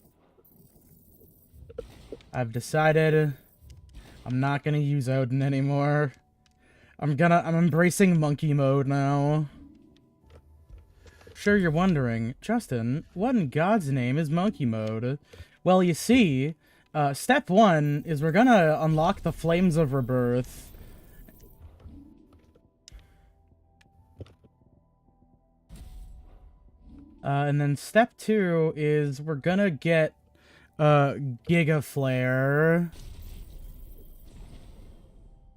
I've decided I'm not gonna use Odin anymore. I'm embracing monkey mode now. Sure, you're wondering, Justin, what in God's name is monkey mode? Well, you see, step 1 is we're gonna unlock the Flames of Rebirth. And then step 2 is we're gonna get Giga Flare.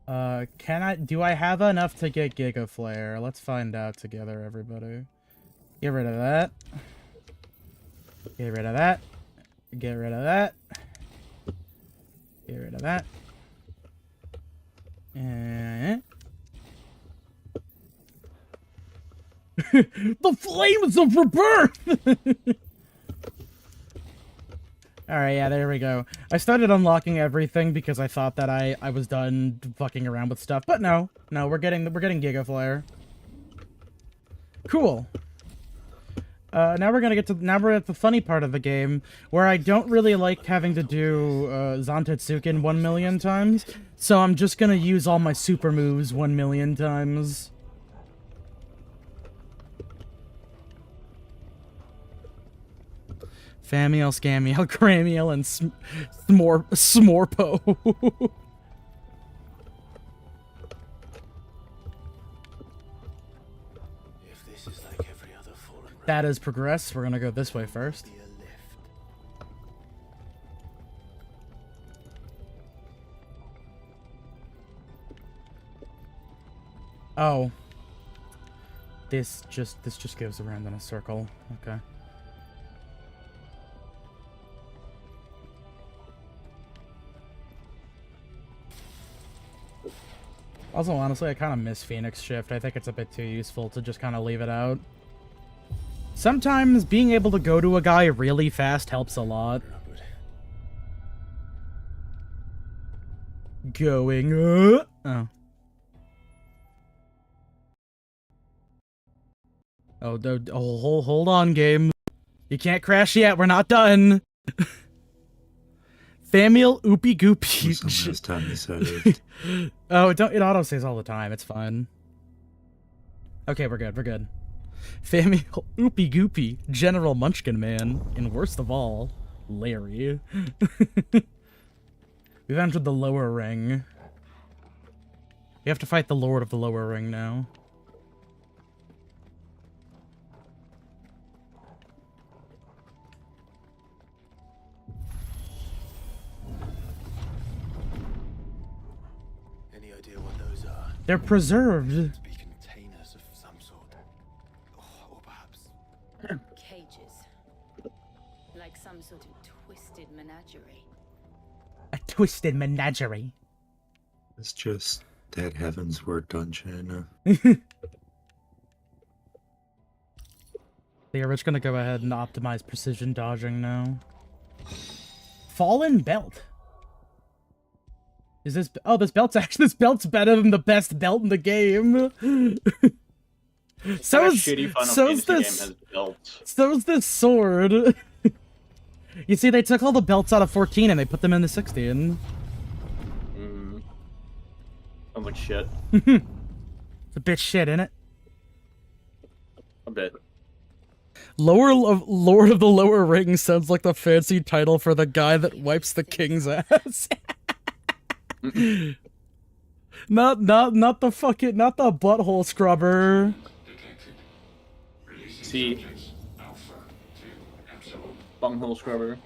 Do I have enough to get Giga Flare? Let's find out together, everybody. Get rid of that. Get rid of that. Get rid of that. Get rid of that. And the Flames of Rebirth! Alright, yeah, there we go. I started unlocking everything because I thought that I was done fucking around with stuff, but no, we're getting Giga Flare. Cool. Now we're at the funny part of the game, where I don't really like having to do Zantetsuken 1 million times, so I'm just gonna use all my super moves 1 million times. Famiel, Scamiel, Gramiel, and Smorpo. If this is like every other fallen That is progress. We're gonna go this way first. be a lift. Oh. This just goes around in a circle. Okay. Also, honestly, I kind of miss Phoenix Shift. I think it's a bit too useful to just kind of leave it out. Sometimes being able to go to a guy really fast helps a lot. Going Oh. Oh, hold on, game. You can't crash yet. We're not done. Famiel Oopie Goopie. When's the last time you said it? Oh, it auto saves all the time. It's fine. Okay, we're good. Famiel Oopie Goopie, General Munchkin Man, and worst of all, Larry. We've entered the lower ring. We have to fight the Lord of the Lower Ring now. Any idea what those are? They're preserved. To be containers of some sort. Or perhaps. Cages. Like some sort of twisted menagerie. A twisted menagerie. It's just Dead Heaven's Word Dungeon. Yeah, we're just gonna go ahead and optimize precision dodging now. Fallen belt. Is this? Oh, this belt's better than the best belt in the game. So's this sword. You see, they took all the belts out of 14 and they put them in the 16. So much shit. It's a bit shit, innit? A bit. Lord of the Lower Rings sounds like the fancy title for the guy that wipes the king's ass. not the butthole scrubber. See, bunghole scrubber.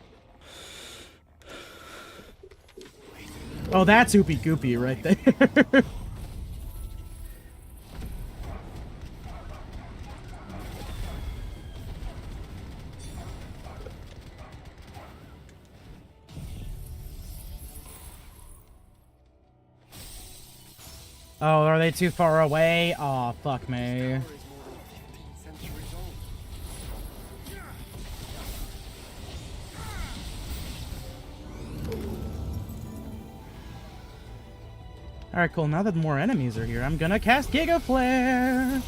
Oh, that's Oopie Goopy right there. Oh, are they too far away? Aw, oh, fuck me. Alright, cool. Now that more enemies are here, I'm gonna cast Giga Flare!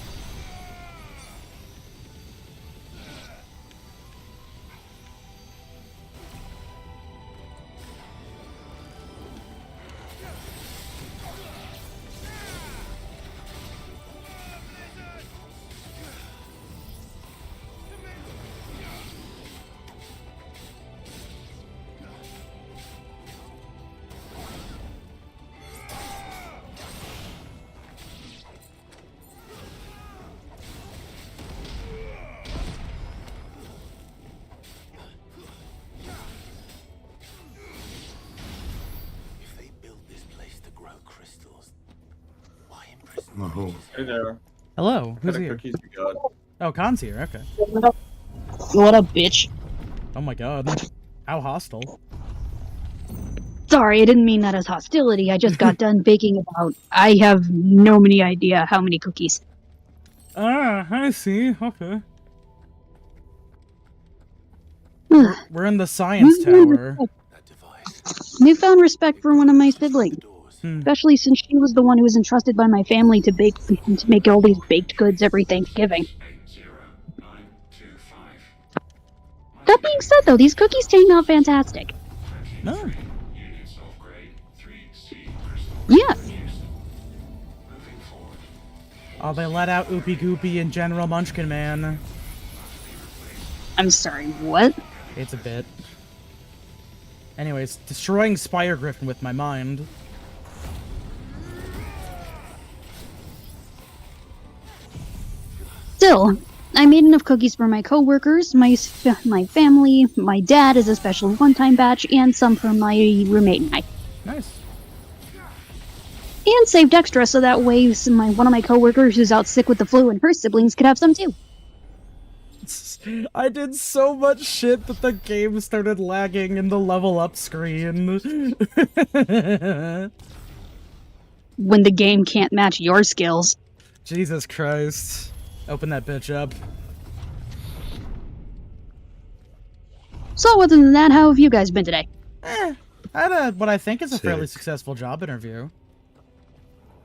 Oh. Hey there. Hello, What who's kind here? of cookies you got? Oh, Khan's here, okay. What up, bitch? Oh my god. How hostile. Sorry, I didn't mean that as hostility. I just got done baking about. I have no many idea how many cookies. Ah, I see, okay. We're in the science tower. Newfound respect for one of my siblings. Especially since she was the one who was entrusted by my family to make all these baked goods every Thanksgiving. That being said, though, these cookies turned out fantastic. No. Yeah. Oh, they let out Oopie Goopy and General Munchkin Man. I'm sorry, what? It's a bit. Anyways, destroying Spire Griffin with my mind. Still, I made enough cookies for my coworkers, my family, my dad as a special one-time batch, and some for my roommate and I. Nice. And saved extra so that way one of my coworkers who's out sick with the flu and her siblings could have some too. I did so much shit that the game started lagging in the level up screen. When the game can't match your skills. Jesus Christ. Open that bitch up. So other than that, how have you guys been today? I had what I think is a fairly successful job interview.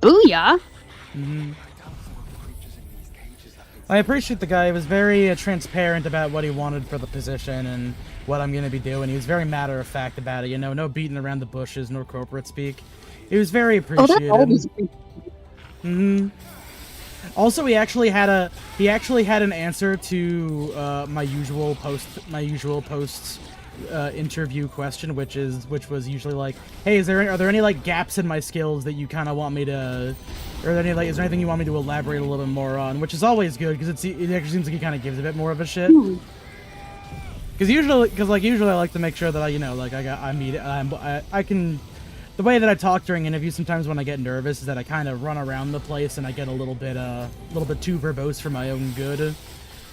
Booyah! I appreciate the guy. He was very transparent about what he wanted for the position and what I'm going to be doing. He was very matter-of-fact about it, you know, no beating around the bushes, no corporate speak. He was very appreciated. Oh, that's always Also, he actually had an answer to my usual post interview question, which was usually like, hey, are there any like gaps in my skills that you kind of want me to, or is there anything you want me to elaborate a little bit more on? Which is always good because it actually seems like he kind of gives a bit more of a shit. Because usually I like to make sure that I can. the way that I talk during interviews sometimes when I get nervous is that I kind of run around the place and I get a little bit too verbose for my own good.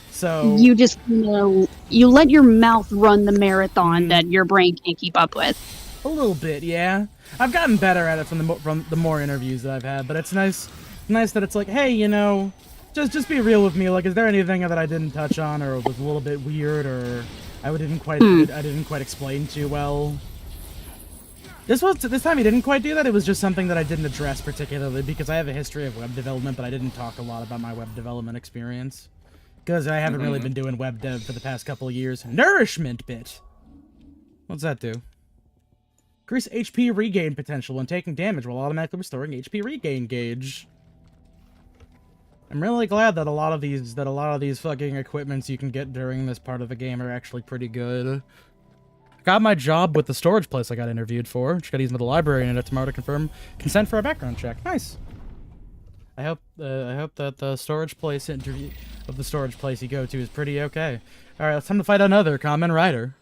So You just, you let your mouth run the marathon that your brain can't keep up with. A little bit, yeah. I've gotten better at it from the more interviews that I've had, but it's nice that it's like, hey, you know, just be real with me. Like, is there anything that I didn't touch on, or was a little bit weird, or I didn't quite explain too well? This time he didn't quite do that. It was just something that I didn't address particularly because I have a history of web development, but I didn't talk a lot about my web development experience because I haven't really been doing web dev for the past couple of years. Nourishment bit. What's that do? Increase HP regain potential when taking damage while automatically restoring HP regain gauge. I'm really glad that a lot of these fucking equipments you can get during this part of the game are actually pretty good. I got my job with the storage place I got interviewed for. Just gotta use the library in it tomorrow to confirm consent for a background check. Nice. I hope that the storage place interview of the storage place you go to is pretty okay. All right, it's time to fight another common rider.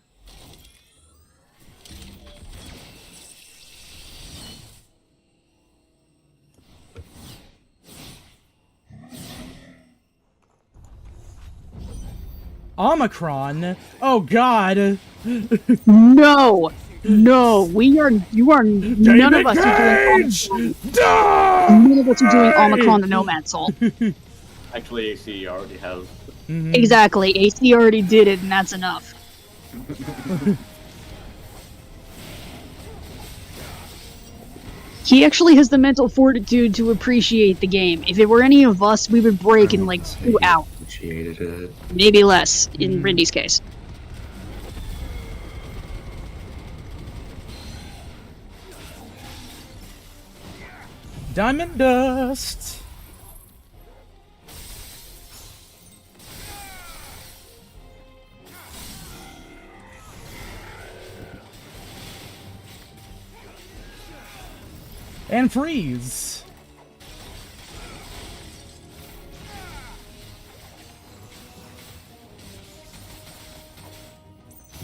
Omicron? Oh God! No! No! None of us are doing Omicron. None of us are doing Omicron the Nomad Soul. Actually, AC already has. Exactly. AC already did it, and that's enough. He actually has the mental fortitude to appreciate the game. If it were any of us, we would break in like 2 hours. Appreciated it. Maybe less, in Rindy's case. Diamond Dust! And freeze!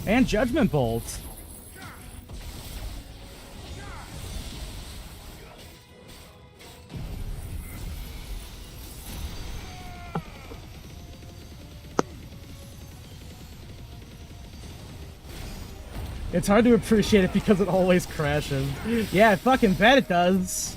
And Judgment Bolt! It's hard to appreciate it because it always crashes. Yeah, I fucking bet it does.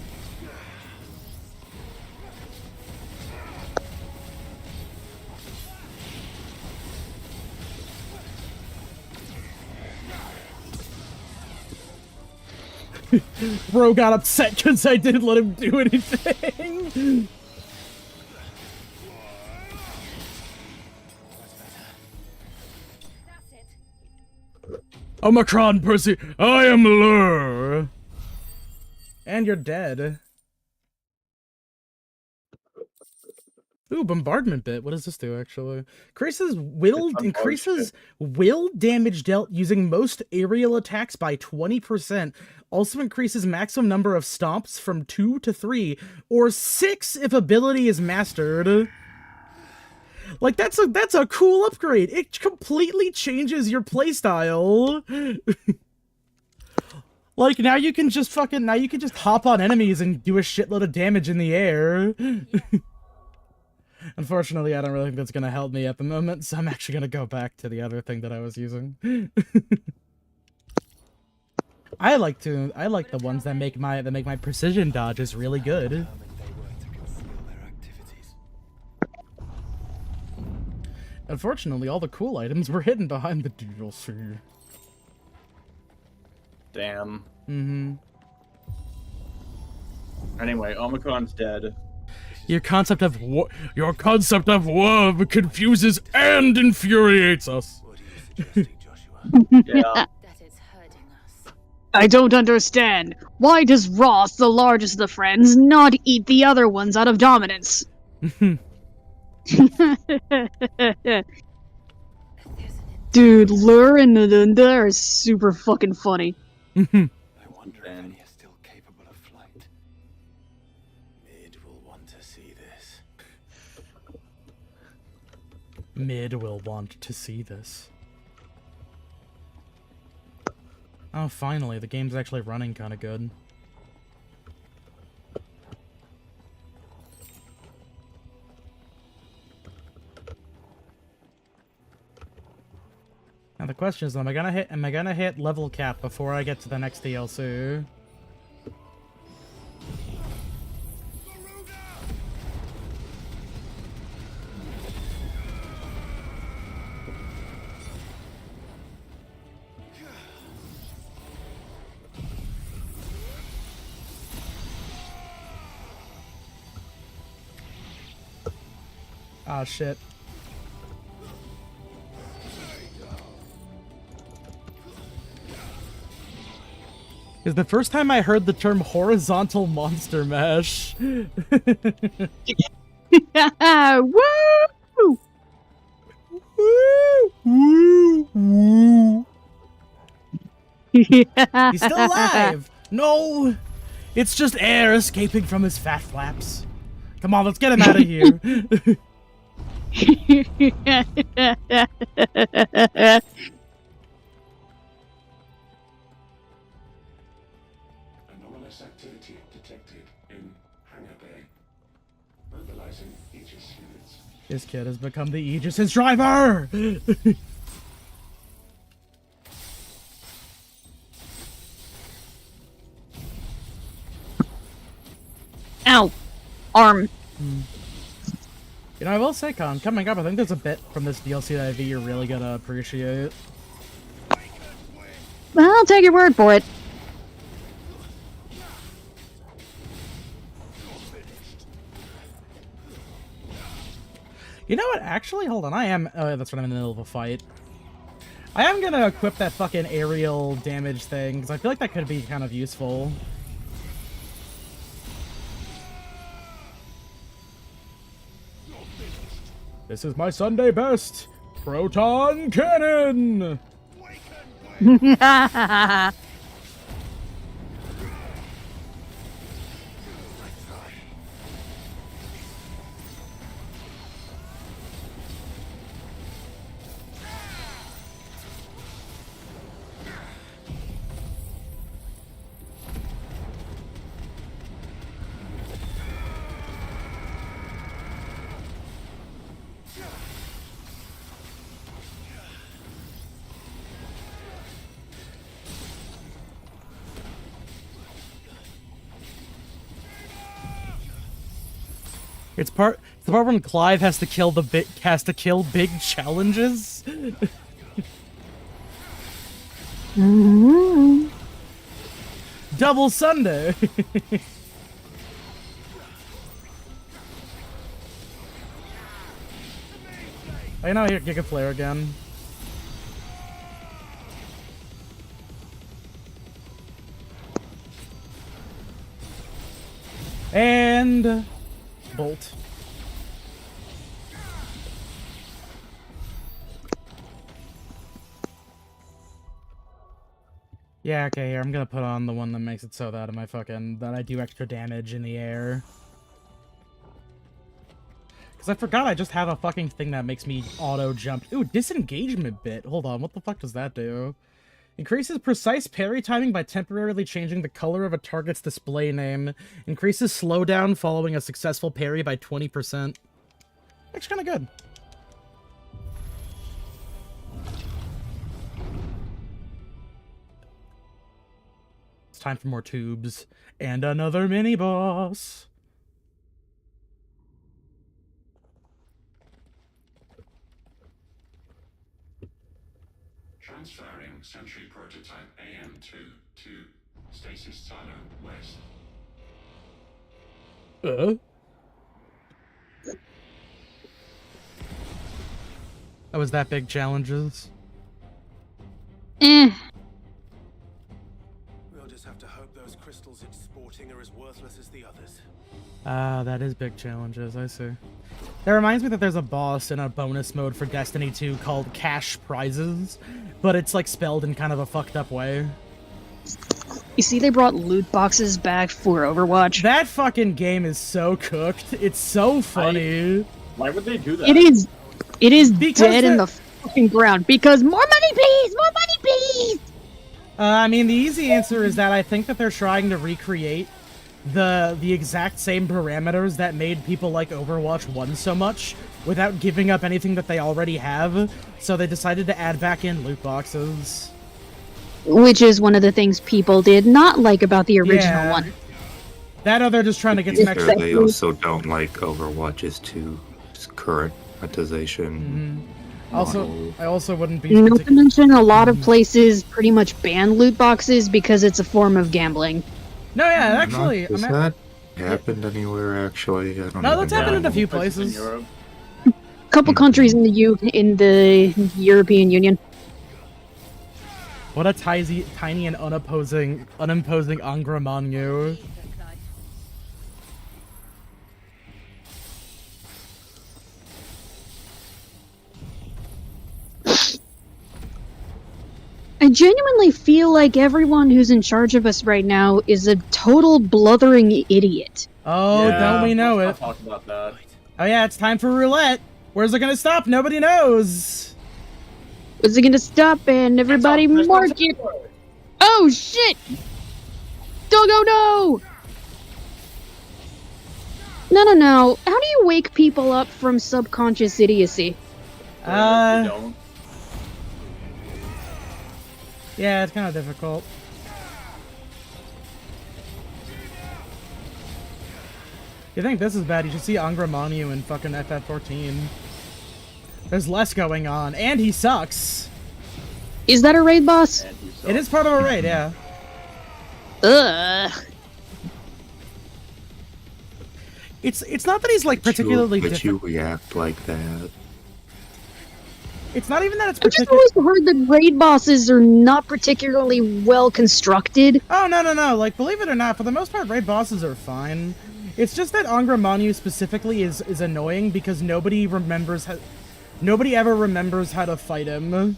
Bro got upset because I didn't let him do anything. Omicron, Percy! I am Lure! And you're dead. Ooh, bombardment bit. What does this do, actually? Increases will damage dealt using most aerial attacks by 20%. Also increases maximum number of stomps from 2 to 3, or 6 if ability is mastered. Like, that's a cool upgrade. It completely changes your playstyle. Like, now you can just hop on enemies and do a shitload of damage in the air. Unfortunately, I don't really think that's gonna help me at the moment, so I'm actually gonna go back to the other thing that I was using. I like the ones that make my precision dodges really good. Unfortunately, all the cool items were hidden behind the digital sphere. Damn. Mm-hmm. Anyway, Omicron's dead. Your concept of love confuses and infuriates us. Yeah. I don't understand. Why does Ross, the largest of the friends, not eat the other ones out of dominance? Dude, Lure and Nadunda are super fucking funny. I wonder if any are still capable of flight. Mid will want to see this. Mid will want to see this. Oh, finally, the game's actually running kind of good. Now the question is, am I gonna hit level cap before I get to the next DLC? Ah, shit. Is the first time I heard the term horizontal monster mesh. Woo! Woo! Woo! Woo! He's still alive! No! It's just air escaping from his fat flaps. Come on, let's get him out of here. Anomalous activity detected in Hangar Bay. Mobilizing Aegis units. This kid has become the Aegis' driver! Ow! Arm. You know, I will say, Con, coming up, I think there's a bit from this DLC that I think you're really gonna appreciate. Well, I'll take your word for it. You know what? Actually, hold on. I am... Oh, that's when I'm in the middle of a fight. I am gonna equip that fucking aerial damage thing, because I feel like that could be kind of useful. This is my Sunday best! Proton Cannon! It's the part when Clive has to kill big challenges. Double Sunday. Oh, you know, here, Giga Flare again. And bolt. Yeah, okay, here, I'm gonna put on the one that makes it so that that I do extra damage in the air. Because I forgot I just have a fucking thing that makes me auto-jump. Ooh, disengagement bit. Hold on, what the fuck does that do? Increases precise parry timing by temporarily changing the color of a target's display name. Increases slowdown following a successful parry by 20%. Actually kind of good. It's time for more tubes. And another mini-boss. Transferring Sentry Prototype AM2 to Stasis Silo West. That was that big challenges. Eh. We'll just have to hope those crystals it's sporting are as worthless as the others. Ah, that is big challenges, I see. That reminds me that there's a boss in a bonus mode for Destiny 2 called Cash Prizes, but it's like spelled in kind of a fucked up way. You see, they brought loot boxes back for Overwatch. That fucking game is so cooked. It's so funny. Why would they do that? It is dead in the fucking ground because more money, please! More money, please! I mean, the easy answer is that I think that they're trying to recreate the exact same parameters that made people like Overwatch 1 so much without giving up anything that they already have, so they decided to add back in loot boxes. Which is one of the things people did not like about the original one. That or they're just trying to get some extra... They also don't like Overwatch's 2's current monetization. Also, I also wouldn't be... Not to mention, a lot of places pretty much ban loot boxes because it's a form of gambling. No, yeah, actually... Has that happened anywhere, actually? I don't No, even that's happened in know. a few places. A couple countries in the European Union. What a tiny and unimposing Angra Manu. I genuinely feel like everyone who's in charge of us right now is a total blithering idiot. Oh, Yeah, don't we know let's it? not talk about that. Oh yeah, it's time for roulette. Where's it gonna stop? Nobody knows. Is it gonna stop and everybody mark it? Oh shit! Doggo, no! No. How do you wake people up from subconscious idiocy? You don't. Yeah, it's kind of difficult. You think this is bad, you should see Angra Manu in fucking FF14. There's less going on, and he sucks. Is that a raid boss? It is part of a raid, yeah. Ugh. It's not that he's like particularly But you difficult. react like that. It's not even that it's I've just particular. always heard that raid bosses are not particularly well constructed. Oh no! Like, believe it or not, for the most part, raid bosses are fine. It's just that Angra Manu specifically is annoying because nobody ever remembers how to fight him.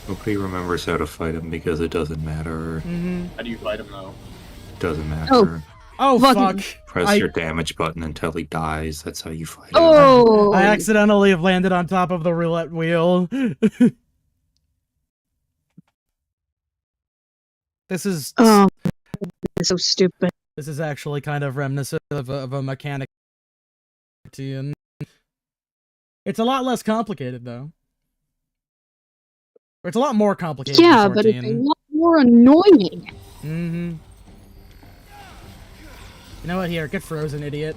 Nobody remembers how to fight him because it doesn't matter. How do you fight him though? Doesn't matter. Oh fuck! Press your damage button until he dies. That's how you fight him. Oh! I accidentally have landed on top of the roulette wheel. This is so stupid. This is actually kind of reminiscent of a mechanic. And it's a lot less complicated though. Or it's a lot more complicated. Yeah, than but it's a 14. lot more annoying. You know what? Here, get frozen, idiot.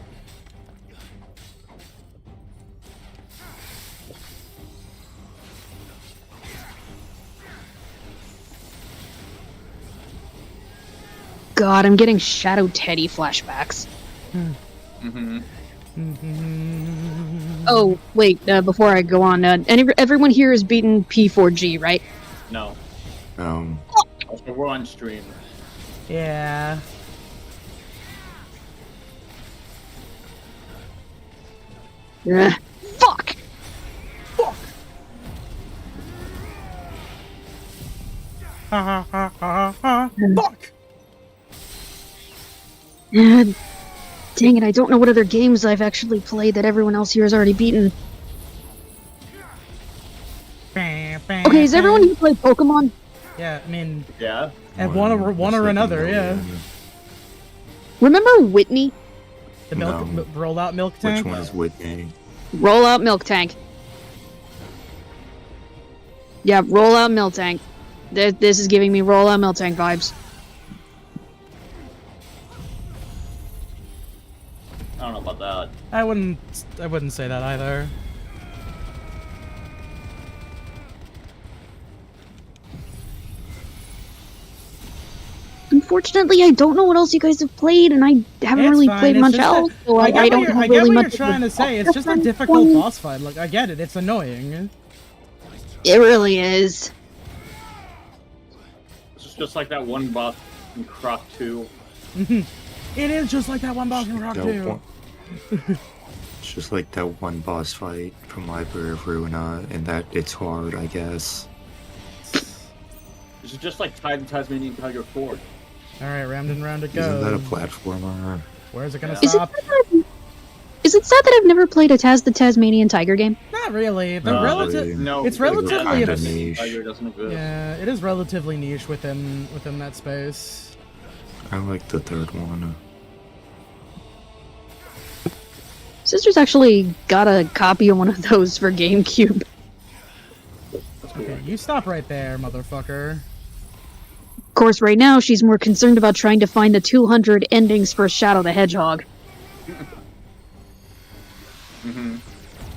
God, I'm getting Shadow Teddy flashbacks. Oh, wait, before I go on, everyone here has beaten P4G, right? No. Um. Also, we're on stream. Yeah. Fuck! Ha ha ha ha ha. Fuck! Dang it, I don't know what other games I've actually played that everyone else here has already beaten. Okay, has everyone here played Pokemon? Yeah, I mean... Yeah? And one or another, yeah. Remember Whitney? The milk, rollout milk tank? Which one is Whitney? Rollout Milk Tank. Yeah, Rollout Milk Tank. This is giving me Rollout Milk Tank vibes. I don't know about that. I wouldn't say that either. Unfortunately, I don't know what else you guys have played, and I haven't really played much else, so I don't have I get really what much. you're trying to say. It's just a difficult boss fight. Like, I get it. It's annoying. It really is. It's just like that one boss in Croc 2. It is just like that one boss in Croc 2. It's just like that one boss fight from Library of Ruina, and that it's hard, I guess. This is just like Tasmanian Tiger 4. Alright, round and round it goes. Isn't that a platformer? Where's it gonna Is stop? Is it sad that I've never played the Tasmanian Tiger game? Not really. No, It's relatively kinda niche. Tiger doesn't exist. Yeah, it is relatively niche within that space. I like the third one. Sister's actually got a copy of one of those for GameCube. Okay, you stop right there, motherfucker. Of course, right now, she's more concerned about trying to find the 200 endings for Shadow the Hedgehog.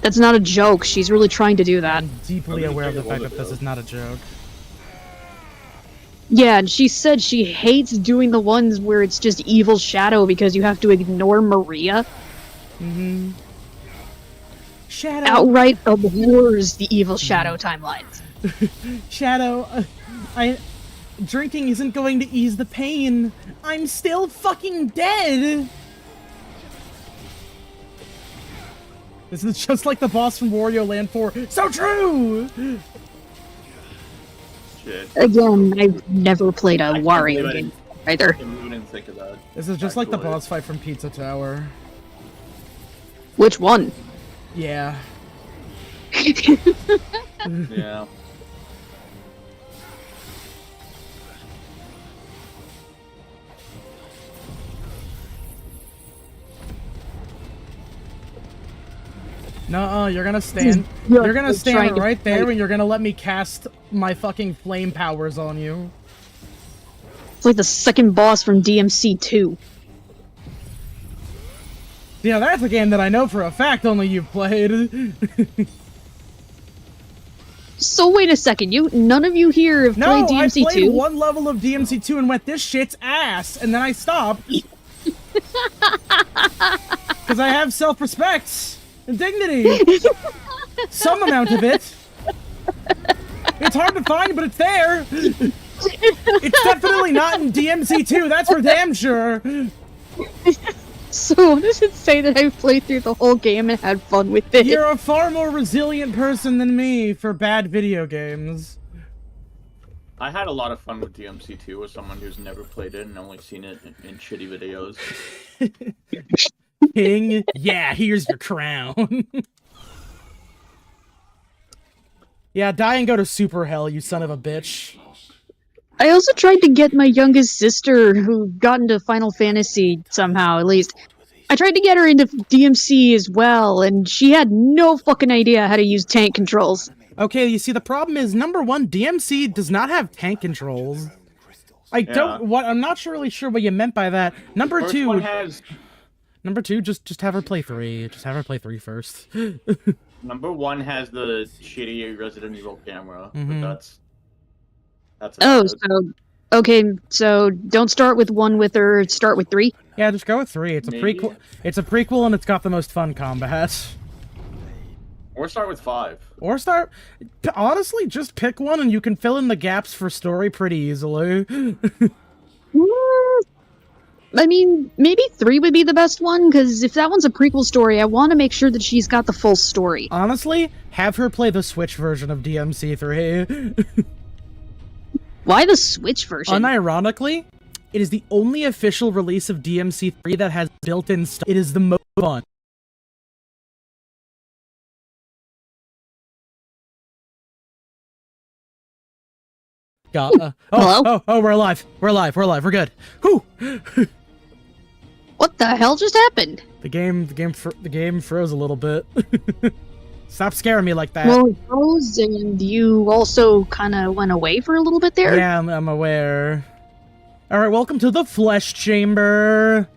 That's not a joke, she's really trying to do that. I'm deeply aware of the fact that this is not a joke. Yeah, and she said she hates doing the ones where it's just evil Shadow because you have to ignore Maria. Shadow Outright abhors the evil Shadow timelines. Shadow, drinking isn't going to ease the pain. I'm still fucking dead. This is just like the boss from Wario Land 4. So true! Shit. Again, I've never played a Wario game either. I didn't think of that. This is just like the boss fight from Pizza Tower. Which one? Yeah. Yeah. No, you're gonna stand. You're gonna stand right there, and you're gonna let me cast my fucking flame powers on you. It's like the second boss from DMC 2. Yeah, that's a game that I know for a fact only you've played. So wait a second, none of you here have played DMC 2? No, I played one level of DMC 2 and went, this shit's ass, and then I stopped. Because I have self-respect and dignity. Some amount of it. It's hard to find, but it's there. It's definitely not in DMC 2, that's for damn sure. So what does it say that I've played through the whole game and had fun with it? You're a far more resilient person than me for bad video games. I had a lot of fun with DMC2 as someone who's never played it and only seen it in shitty videos. King, yeah, here's your crown. Yeah, die and go to super hell, you son of a bitch. I also tried to get my youngest sister, who got into Final Fantasy somehow, at least. I tried to get her into DMC as well, and she had no fucking idea how to use tank controls. Okay, you see, the problem is, number one, DMC does not have tank controls. I'm not really sure what you meant by that. Number two, just have her play 3. Just have her play 3 first. Number 1 has the shitty Resident Evil camera, but that's so don't start with 1 with her, start with 3? Yeah, just go with 3. It's a prequel. It's a prequel and it's got the most fun combat. Or start with 5. Or start... Honestly, just pick one and you can fill in the gaps for story pretty easily. I mean, maybe 3 would be the best one, because if that one's a prequel story, I want to make sure that she's got the full story. Honestly, have her play the Switch version of DMC3. Why the Switch version? Unironically, it is the only official release of DMC3 that has built-in stuff. It is the most fun. Hello? Oh, we're alive. We're good. Whew! What the hell just happened? The game froze a little bit. Stop scaring me like that. Well, it froze, and you also kind of went away for a little bit there? Yeah, I'm aware. Alright, welcome to the Flesh Chamber.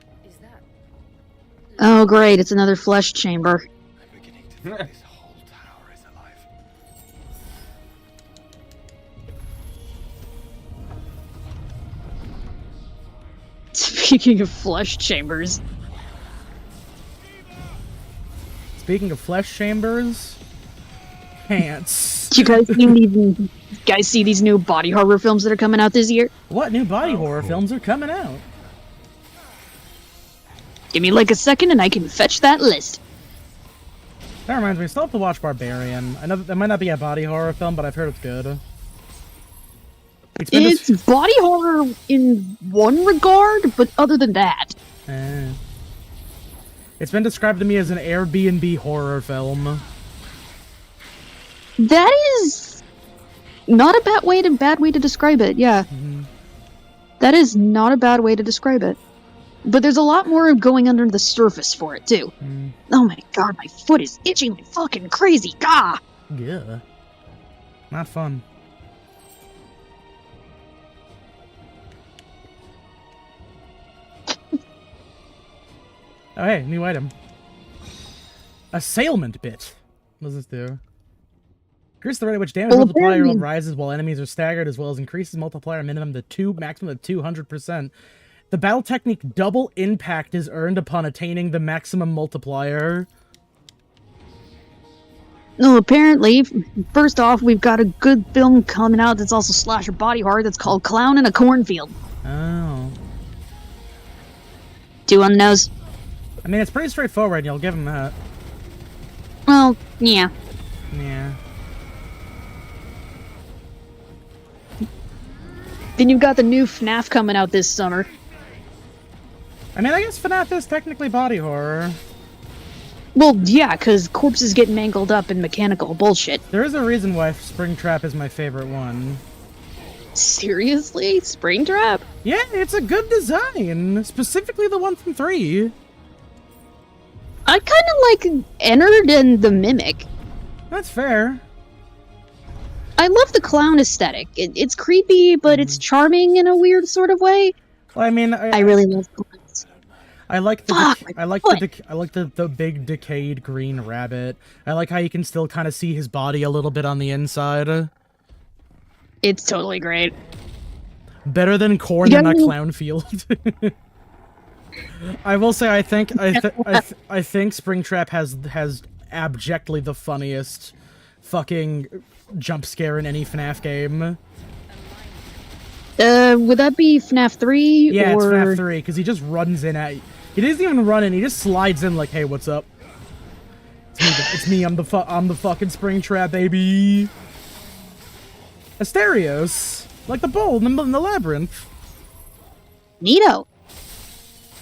Oh, great, it's another flesh chamber. I'm beginning to think this whole tower is alive. Speaking of flesh chambers. Speaking of flesh chambers, pants. Do you guys see these new body horror films that are coming out this year? What new body horror films are coming out? Give me like a second and I can fetch that list. That reminds me, I still have to watch Barbarian. I know that might not be a body horror film, but I've heard it's good. It's body horror in one regard, but other than that. It's been described to me as an Airbnb horror film. That is not a bad way to describe it, yeah. That is not a bad way to describe it. but there's a lot more going under the surface for it, too. Oh my god, my foot is itching like fucking crazy. Gah! Yeah. Not fun. Oh, hey, new item. Assailment bit. What does this do? Increase the rate at which damage multiplier rises while enemies are staggered, as well as increases multiplier maximum to 200%. The battle technique double impact is earned upon attaining the maximum multiplier. No, apparently, first off, we've got a good film coming out that's also slasher body horror that's called Clown in a Cornfield. Oh. Two on the nose. I mean, it's pretty straightforward, you'll give him that. Well, yeah. Yeah. Then you've got the new FNAF coming out this summer. I mean, I guess FNAF is technically body horror. Well, yeah, because corpses get mangled up in mechanical bullshit. There is a reason why Springtrap is my favorite one. Seriously? Springtrap? Yeah, it's a good design. Specifically the one from 3. I kind of like Ennard and the Mimic. That's fair. I love the clown aesthetic. It's creepy, but it's charming in a weird sort of way. Well, I mean, I really love clowns. I like the Fuck, I like the big decayed green rabbit. I like how you can still kind of see his body a little bit on the inside. It's totally great. Better than corn in a clown field. I will say I think Springtrap has abjectly the funniest fucking jump scare in any FNAF game. Would that be FNAF 3? Yeah, or... it's FNAF 3, because he just runs in at you. He doesn't even run in, he just slides in like, hey, what's up? It's me, I'm the fucking Springtrap, baby. Asterios. Like the bowl in the labyrinth. Neato.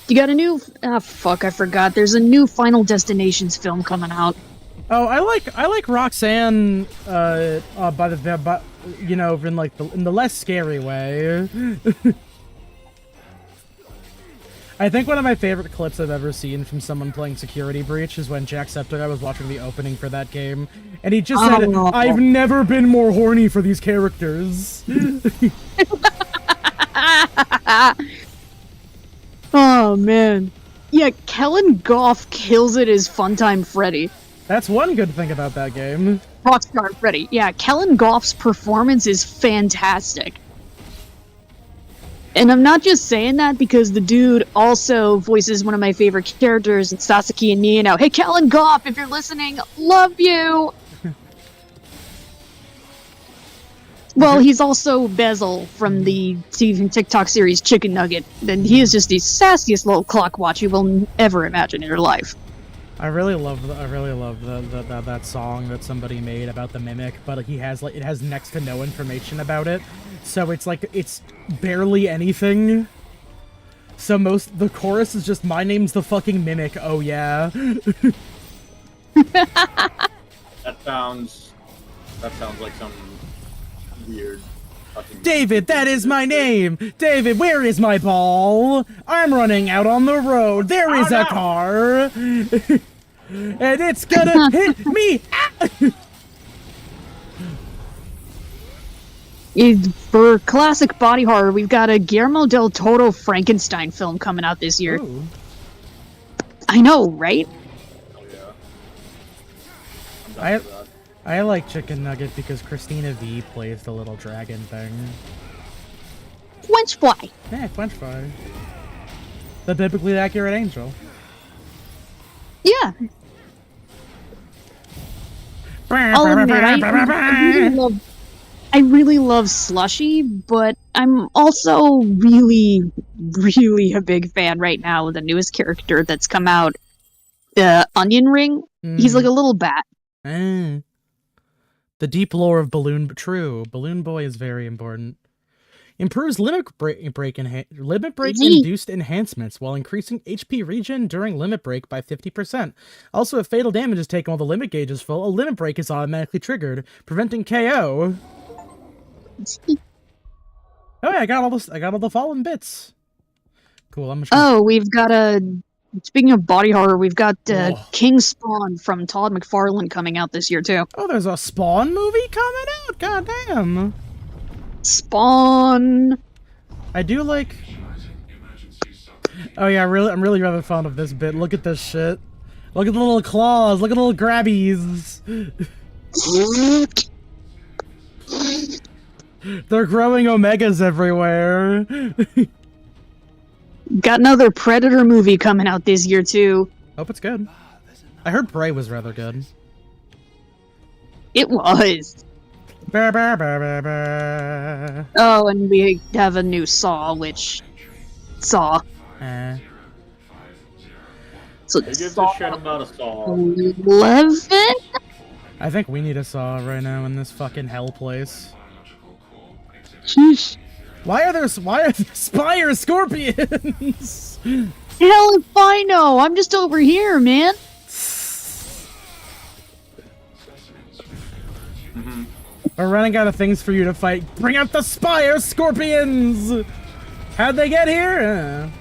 You got a new... Ah, fuck, I forgot. There's a new Final Destinations film coming out. Oh, I like Roxanne, you know, in the less scary way. I think one of my favorite clips I've ever seen from someone playing Security Breach is when Jacksepticeye was watching the opening for that game, and he just said, "I've never been more horny for these characters." Oh man, yeah, Kellen Goff kills it as Funtime Freddy. That's one good thing about that game. Rockstar Freddy. Yeah, Kellen Goff's performance is fantastic. And I'm not just saying that because the dude also voices one of my favorite characters in Sasaki and Nia now. Hey, Kellen Goff, if you're listening, love you! Well, he's also Bezel from the TikTok series Chicken Nugget, and he is just the sassiest little clock watch you will ever imagine in your life. I really love that song that somebody made about the Mimic, but it has next to no information about it, so it's like it's barely anything. So the chorus is just "My name's the fucking Mimic." Oh yeah. That sounds like some weird. David, that is my name! David, where is my ball? I'm running out on the road. There is a car! And it's gonna hit me! For classic body horror, we've got a Guillermo del Toro Frankenstein film coming out this year. Ooh. I know, right? Oh yeah. I like Chicken Nugget because Christina V plays the little dragon thing. French fly. Yeah, French fry. The biblically accurate angel. Yeah. I'll admit, I really love Slushy, but I'm also really a big fan right now of the newest character that's come out, Onion Ring. He's like a little bat. The deep lore of Balloon Boy is very important. Improves limit break induced enhancements while increasing HP regen during limit break by 50%. Also, if fatal damage is taken while the limit gauge is full, a limit break is automatically triggered, preventing KO. Oh yeah, I got all the fallen bits. Cool. I'm just gonna... Oh, we've got a. Speaking of body horror, we've got Whoa. King Spawn from Todd McFarlane coming out this year too. Oh, there's a Spawn movie coming out. God damn. Spawn. I do like. Oh yeah, I'm really rather fond of this bit. Look at this shit. Look at the little claws. Look at the little grabbies. They're growing omegas everywhere. Got another Predator movie coming out this year too. Hope it's good. I heard Prey was rather good. It was. Bah, bah, bah, bah, bah. Oh, and we have a new Saw, which Saw. So Who gives Saw a shit about a Saw? 11? I think we need a Saw right now in this fucking hell place. Sheesh. Why are there spire scorpions? Hell if I know. I'm just over here, man. We're running out of things for you to fight. Bring out the spire scorpions! How'd they get here?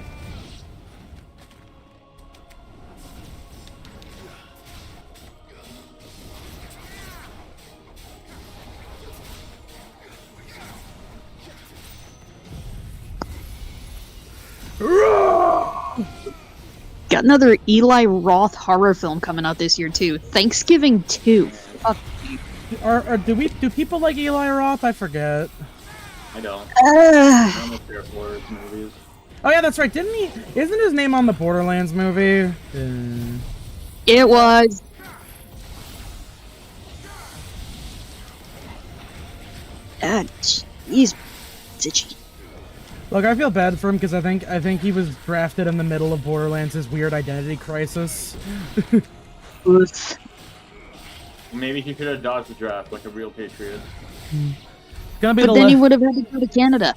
Got another Eli Roth horror film coming out this year too. Thanksgiving 2. Do people like Eli Roth? I forget. I don't. I don't care for his movies. Oh yeah, that's right. Isn't his name on the Borderlands movie? It was. Jeez. Look, I feel bad for him because I think he was drafted in the middle of Borderlands' weird identity crisis. Maybe he could have dodged the draft like a real patriot. Gonna be But then he would have had to go to Canada.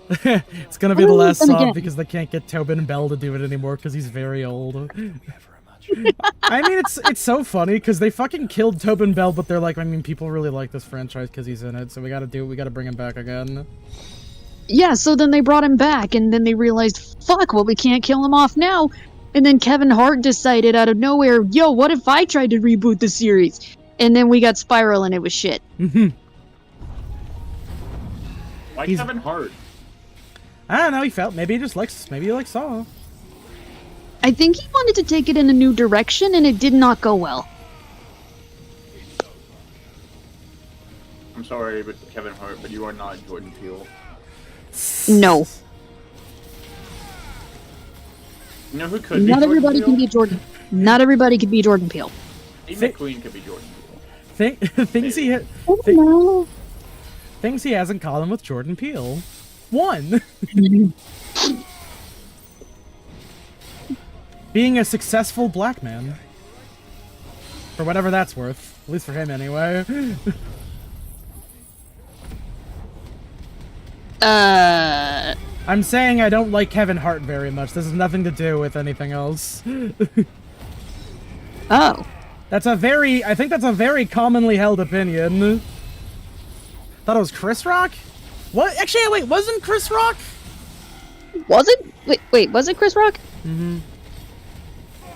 It's gonna be the last song because they can't get Tobin Bell to do it anymore because he's very old. I mean, it's so funny because they fucking killed Tobin Bell, but they're like, I mean, people really like this franchise because he's in it, so we gotta bring him back again. Yeah, so then they brought him back, and then they realized, fuck, well, we can't kill him off now. And then Kevin Hart decided out of nowhere, yo, what if I tried to reboot the series? And then we got Spiral, and it was shit. Why Kevin Hart? I don't know, maybe he likes Saw. I think he wanted to take it in a new direction, and it did not go well. I'm sorry, but Kevin Hart, but you are not Jordan Peele. No. You know who could be Not Jordan everybody Peele? can be Jordan. Not everybody can be Jordan Peele. Steve McQueen could be Jordan Peele. Things he has in common with Jordan Peele. 1. Being a successful black man. For whatever that's worth. At least for him, anyway. I'm saying I don't like Kevin Hart very much. This has nothing to do with anything else. Oh. I think that's a very commonly held opinion. Thought it was Chris Rock? What? Actually, wait, wasn't Chris Rock? Was it? Wait, was it Chris Rock? Mm-hmm.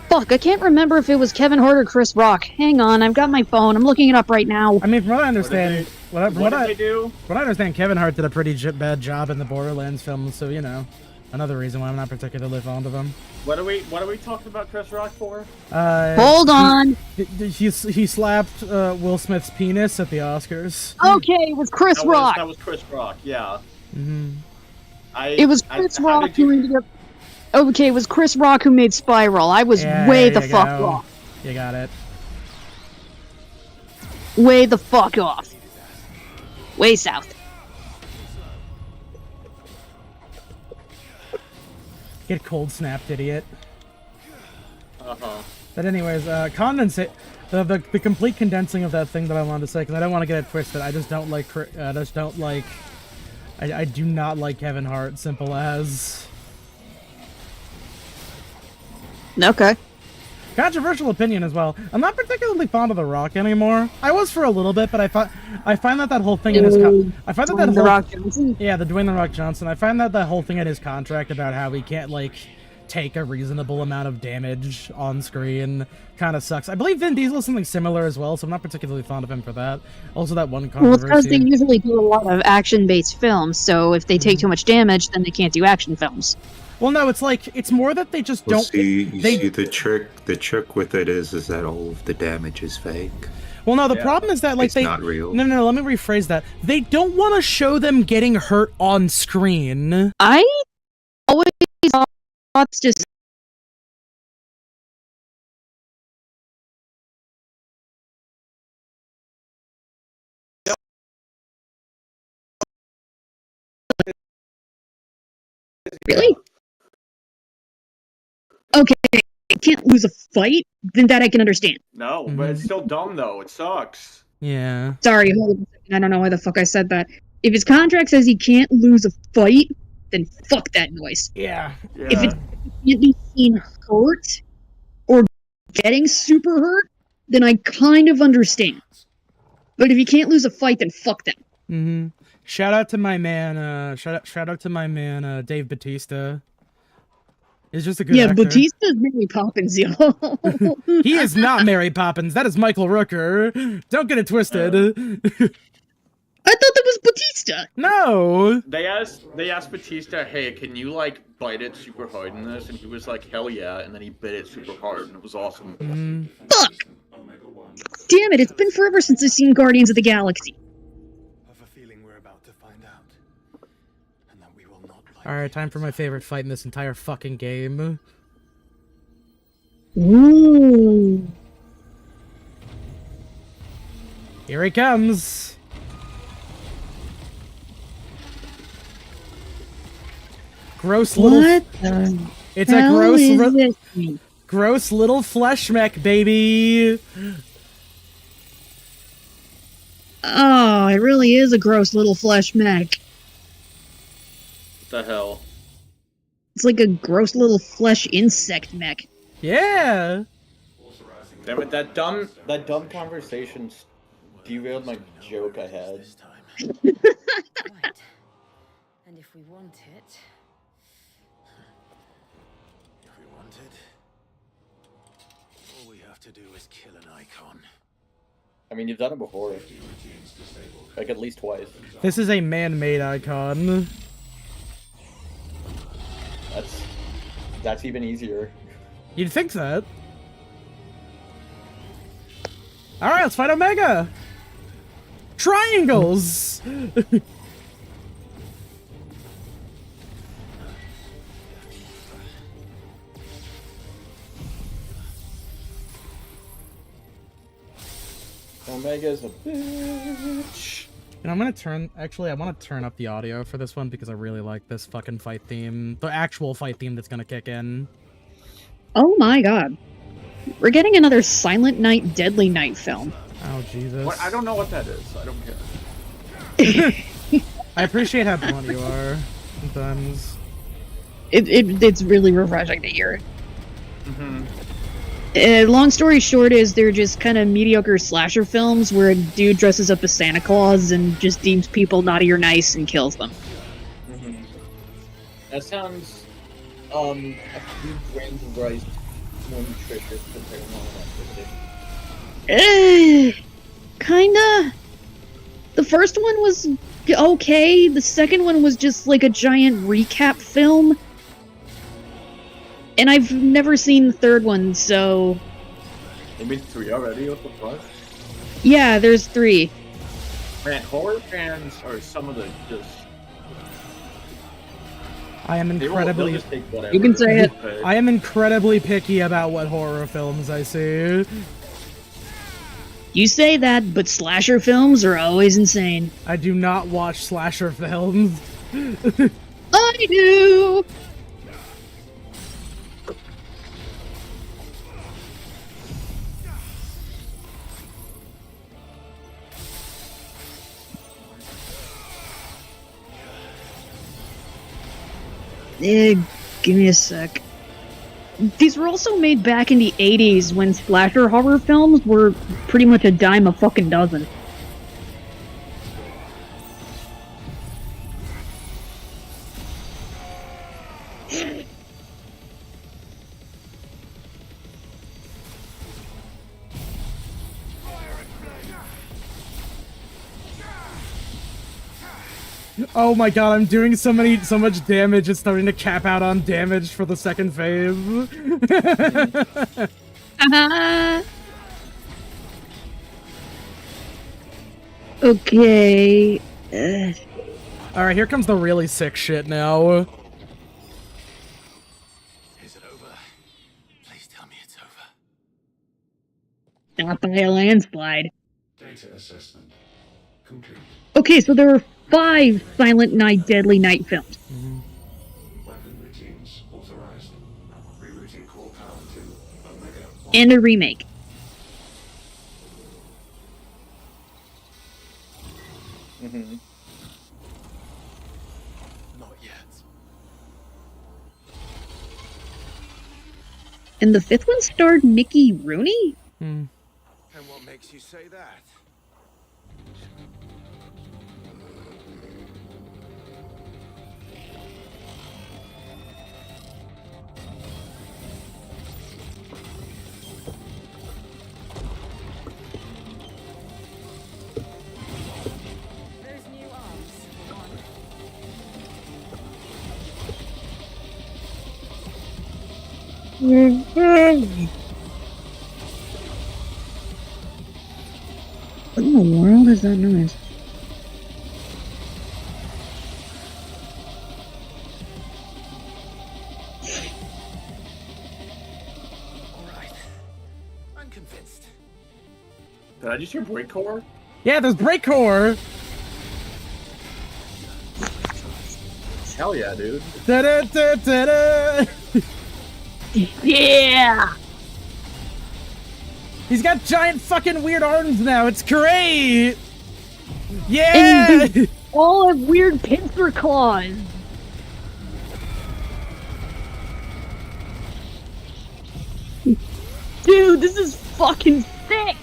Fuck, I can't remember if it was Kevin Hart or Chris Rock. Hang on, I've got my phone. I'm looking it up right now. I mean, from what I understand, What did they do? What I understand, Kevin Hart did a pretty bad job in the Borderlands films, so you know, another reason why I'm not particularly fond of him. What are we talking about Chris Rock for? Hold on. He slapped Will Smith's penis at the Oscars. Okay, it was Chris Rock. That was Chris Rock. Yeah. Mm-hmm. It was Chris Rock who ended up. Okay, it was Chris Rock who made Spiral. I was way the fuck off. You got it. Way the fuck off. Way south. Get cold snapped, idiot. Uh-huh. But anyways, condensate. The complete condensing of that thing that I wanted to say, because I don't want to get it twisted. I just don't like. I do not like Kevin Hart. Simple as. Okay. Controversial opinion as well. I'm not particularly fond of The Rock anymore. I was for a little bit, but I find that whole thing in his I find that The Rock Johnson? Yeah, the Dwayne The Rock Johnson. I find that the whole thing in his contract about how he can't like take a reasonable amount of damage on screen kind of sucks. I believe Vin Diesel is something similar as well, so I'm not particularly fond of him for that. Also, that one Well, it's because controversy. they usually do a lot of action-based films, so if they take too much damage, then they can't do action films. Well, no, it's like it's more that they just Well, don't. see, see the trick with it is that all of the damage is fake. Well, no, the problem is that like It's not real. No, let me rephrase that. They don't want to show them getting hurt on screen. I always thought it's just really? Okay, I can't lose a fight? Then that I can understand. No, but it's still dumb though. It sucks. Yeah. Sorry, hold on a second. I don't know why the fuck I said that. If his contract says he can't lose a fight, then fuck that noise. Yeah. If it can't be seen hurt or getting super hurt, then I kind of understand. But if you can't lose a fight, then fuck them. Mm-hmm. Shout out to my man. Shout out to my man, Dave Bautista. He's just a good actor. Bautista's Mary Poppins, yo. He is not Mary Poppins. That is Michael Rooker. Don't get it twisted. I thought that was Bautista. No. They asked Batista, hey, can you like bite it super hard in this? And he was like, hell yeah. And then he bit it super hard, and it was awesome. Fuck! Damn it! It's been forever since I've seen Guardians of the Galaxy. Alright, time for my favorite fight in this entire fucking game. Ooh. Here he comes. Gross little. What the It's a hell gross, is this thing? gross little flesh mech, baby. Oh, it really is a gross little flesh mech. What the hell? It's like a gross little flesh insect mech. Yeah. Damn it, that dumb conversation derailed my joke I had. Right. And if we want it, All we have to do is kill an icon. I mean, you've done it before. Like, at least twice. This is a man-made icon. That's even easier. You'd think that. Alright, let's fight Omega! Triangles! Omega's a bitch. And I'm gonna I want to turn up the audio for this one because I really like this fucking fight theme. The actual fight theme that's gonna kick in. Oh my god. We're getting another Silent Night, Deadly Night film. Oh, Jesus. What? I don't know what that is. I don't care. I appreciate how blunt you are sometimes. It's really refreshing to hear. Mm-hmm. Long story short is they're just kind of mediocre slasher films where a dude dresses up as Santa Claus and just deems people naughty or nice and kills them. Mm-hmm. That sounds, a few grains of rice more nutritious compared to normal activity. Kinda. The first one was okay. The second one was just like a giant recap film. And I've never seen the third one, so... You mean 3 already? What the fuck? Yeah, there's 3. Man, horror fans are some of the just... I am incredibly... They'll just take whatever. You can say it. I am incredibly picky about what horror films I see. You say that, but slasher films are always insane. I do not watch slasher films. I do! Give me a sec. these were also made back in the 80s when slasher horror films were pretty much a dime a fucking dozen. Oh my god, I'm doing so much damage, it's starting to cap out on damage for the second phase. Okay. Alright, here comes the really sick shit now. Is it over? Please tell me it's over. Not by a landslide. Data assessment complete. Okay, so there were 5 Silent Night, Deadly Night films. Weapon routines authorized. Rerouting core power to Omega. And a remake. Not yet. And the 5th one starred Mickey Rooney? And what makes you say that? Those new arms, for one. What in the world is that noise? Alright. I'm convinced. Did I just hear breakcore? Yeah, there's breakcore! Hell yeah, dude. Da-da-da-da-da! Yeah! He's got giant fucking weird arms now, it's great! Yeah! And they all have weird pincer claws. Dude, this is fucking sick!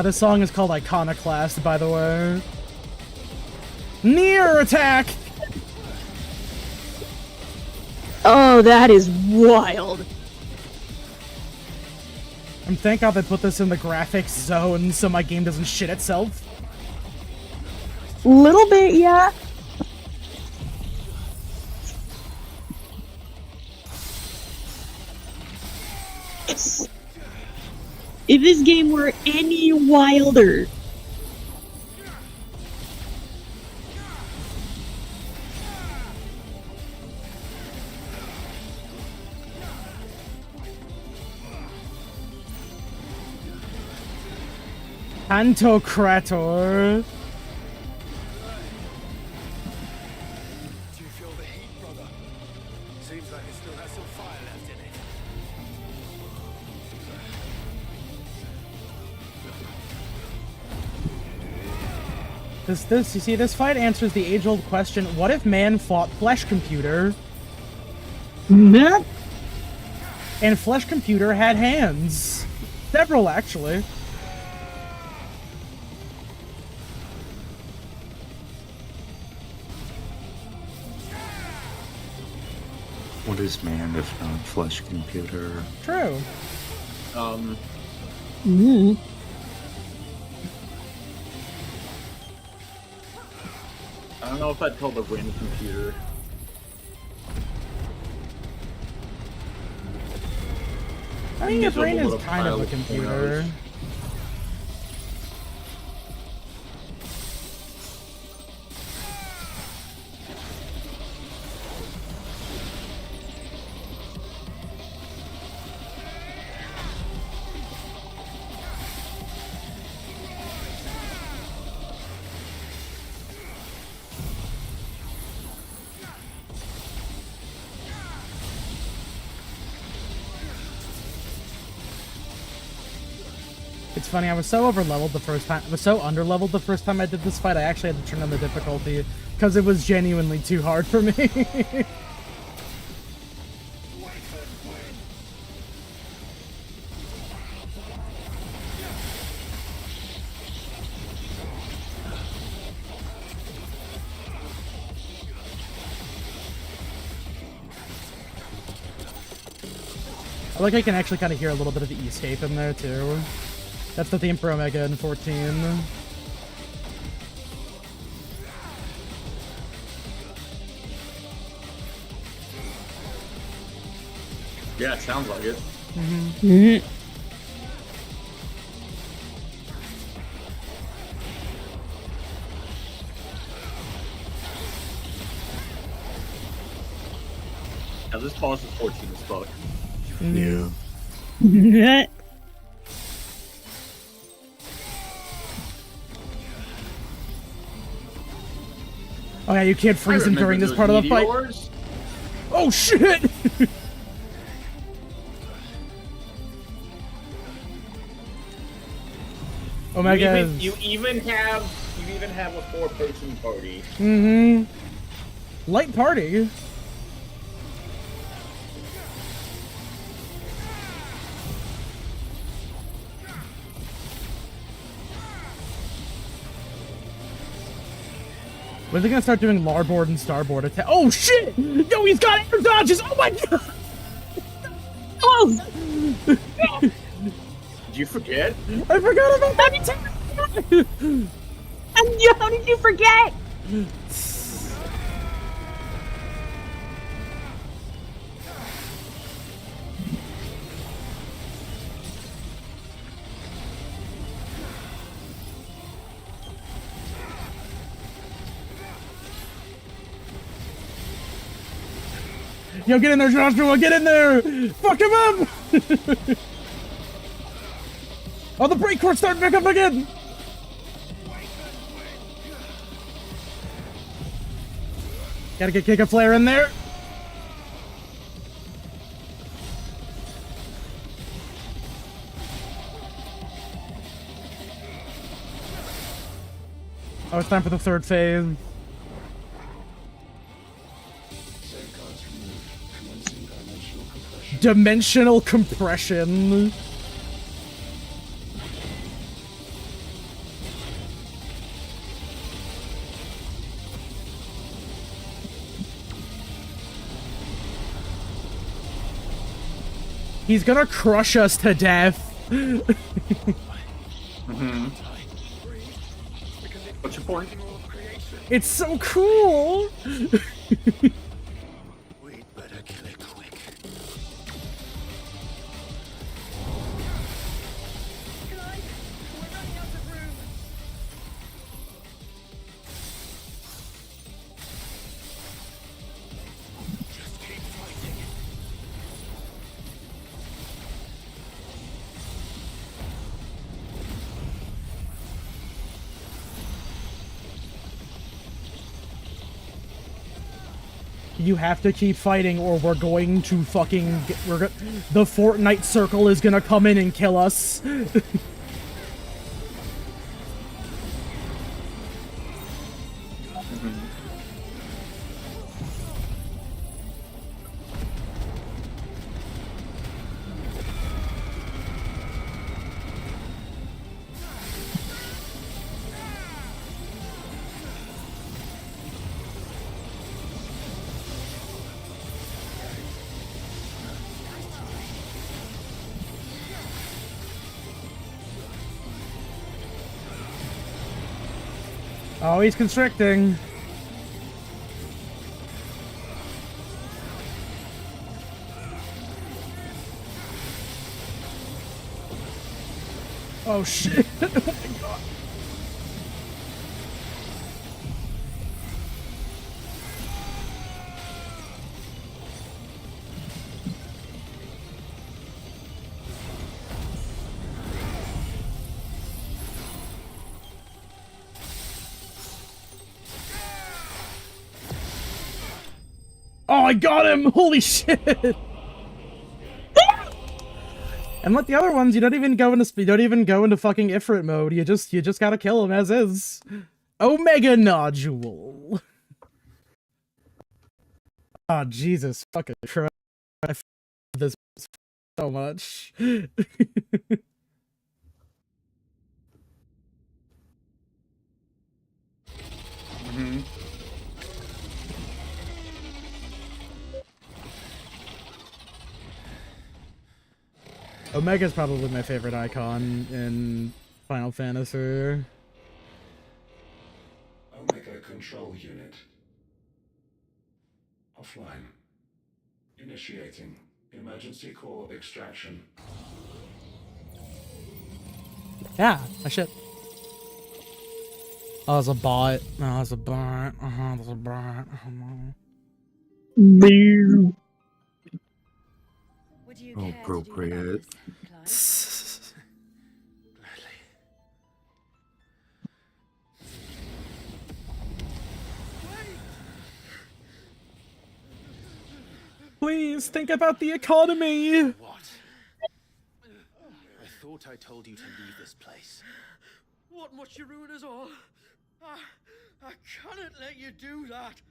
This song is called Iconoclast, by the way. Near attack! Oh, that is wild. And thank God they put this in the graphics zone so my game doesn't shit itself. Little bit, yeah. If this game were any wilder. Pantocrator. Do you feel the heat, brother? Seems like it still has some fire left in it. You see, this fight answers the age-old question, what if man fought Flesh Computer? Nah. And Flesh Computer had hands. Several, actually. What is man if not Flesh Computer? True. I don't know if I'd call the wind computer. I mean, your Gives them brain is little kind of pile a of computer. corners. It's funny, I was so over-leveled the first time. I was so under-leveled the first time I did this fight, I actually had to turn on the difficulty, because it was genuinely too hard for me. I like I can actually kind of hear a little bit of the escape in there, too. That's the theme for Omega in 14. Yeah, it sounds like it. Mm-hmm. Now this boss is 14 as fuck. Yeah. Oh yeah, you can't freeze him during this part of the fight. Oh shit! Omega. You even have a 4-person party. Mm-hmm. Light party. When are they gonna start doing larboard and starboard attack? Oh shit! Yo, he's got air dodges! Oh my god! Oh! Did you forget? I forgot about that attack! How did you forget? Yo, get in there, Joshua! Get in there! Fuck him up! Oh, the brake core's starting back up again! Gotta get Kick a Flare in there. Oh, it's time for the third phase. Dimensional compression. He's gonna crush us to death. What's your point? It's so cool. You have to keep fighting or we're going to fucking the Fortnite circle is gonna come in and kill us. Oh, he's constricting. Oh shit. Oh my god. Oh, I got him! Holy shit! And like the other ones, you don't even go into fucking Ifrit mode. You just gotta kill him as is. Omega Nodule. Oh Jesus fucking Christ! I f this so much. Mm-hmm. Omega's probably my favorite icon in Final Fantasy. Omega Control Unit. Offline. Initiating emergency core extraction. Yeah, I shit. Oh, it's a bot. Oh, it's a bot. Oh, it's a bot. Oh, no. Would you care to do Appropriate. this, Clive? Please think about the economy. What? I thought I told you to leave this place. What must you ruin us all? I cannot let you do that.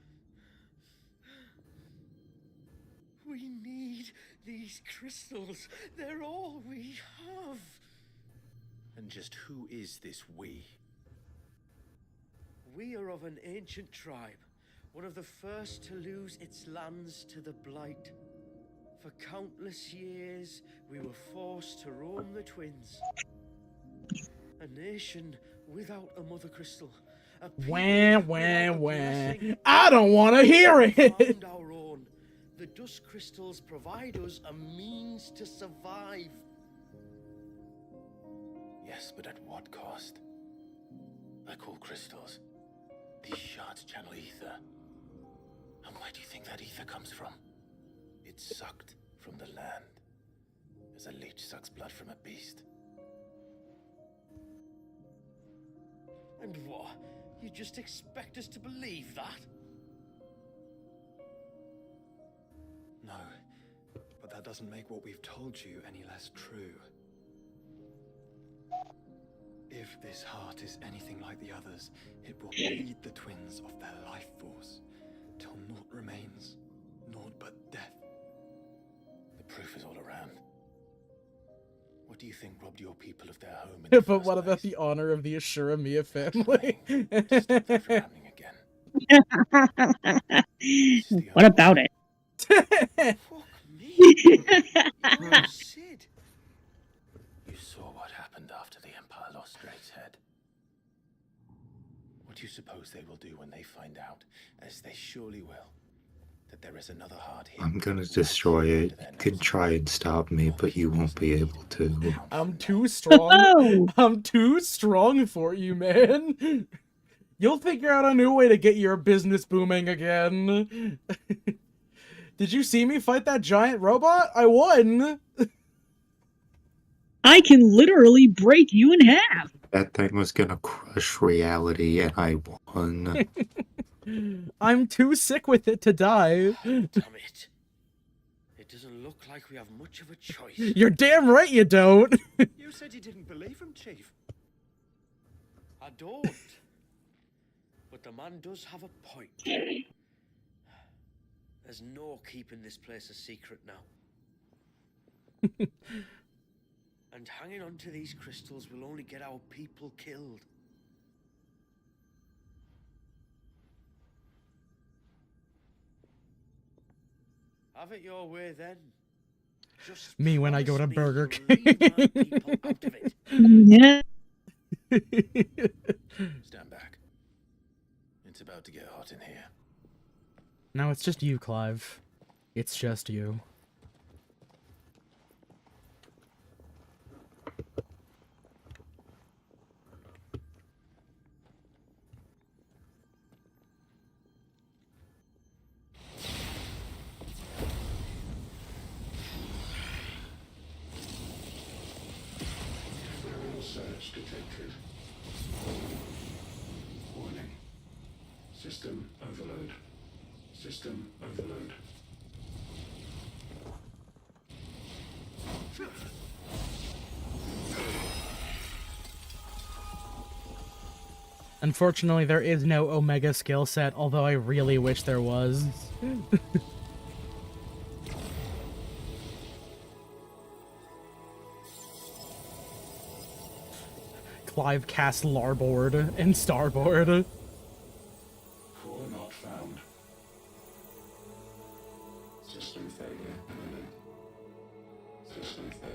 We need these crystals. They're all we have. And just who is this we? We are of an ancient tribe, one of the first to lose its lands to the Blight. For countless years, we were forced to roam the Twins. A nation without a mother crystal. A people Wah, without wah, a wah. blessing. I don't want to hear We it. found our own. The dust crystals provide us a means to survive. Yes, but at what cost? I call crystals. These shards channel ether. And where do you think that ether comes from? It's sucked from the land, as a leech sucks blood from a beast. And what? You just expect us to believe that? No, but that doesn't make what we've told you any less true. If this heart is anything like the others, it will feed the twins of their life force, till naught remains, naught but death. The proof is all around. What do you think robbed your people of their home in the But first what about place? the honor of the Ashura Mia family? To stop that from happening again. What about it? Fuck me. You're Sid. You saw what happened after the Empire lost Drake's head. What do you suppose they will do when they find out, as they surely will, that there is another heart here? I'm gonna destroy it. You can try and stop me, but you won't be able to. I'm too strong. Oh! I'm too strong for you, man. You'll figure out a new way to get your business booming again. Did you see me fight that giant robot? I won. I can literally break you in half. That thing was gonna crush reality, and I won. I'm too sick with it to die. Damn it. It doesn't look like we have much of a choice. You're damn right you don't. You said you didn't believe him, Chief. I don't. But the man does have a point. There's no keeping this place a secret now. And hanging on to these crystals will only get our people killed. Have it your way then. Just Me when I go to promise me Burger you'll leave my King. people out of it. Yeah. Stand back. It's about to get hot in here. No, it's just you, Clive. It's just you. Aerial surge detected. Warning. System overload. System overload. Unfortunately, there is no Omega skill set, although I really wish there was. Clive cast Larboard and Starboard. Core not found. System failure imminent. System failure.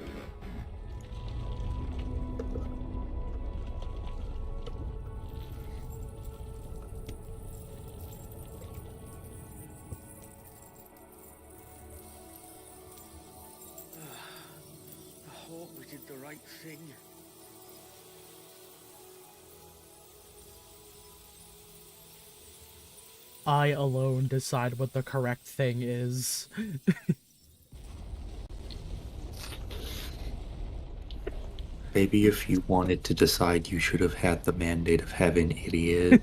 I hope we did the right thing. I alone decide what the correct thing is. Maybe if you wanted to decide, you should have had the mandate of heaven, idiot.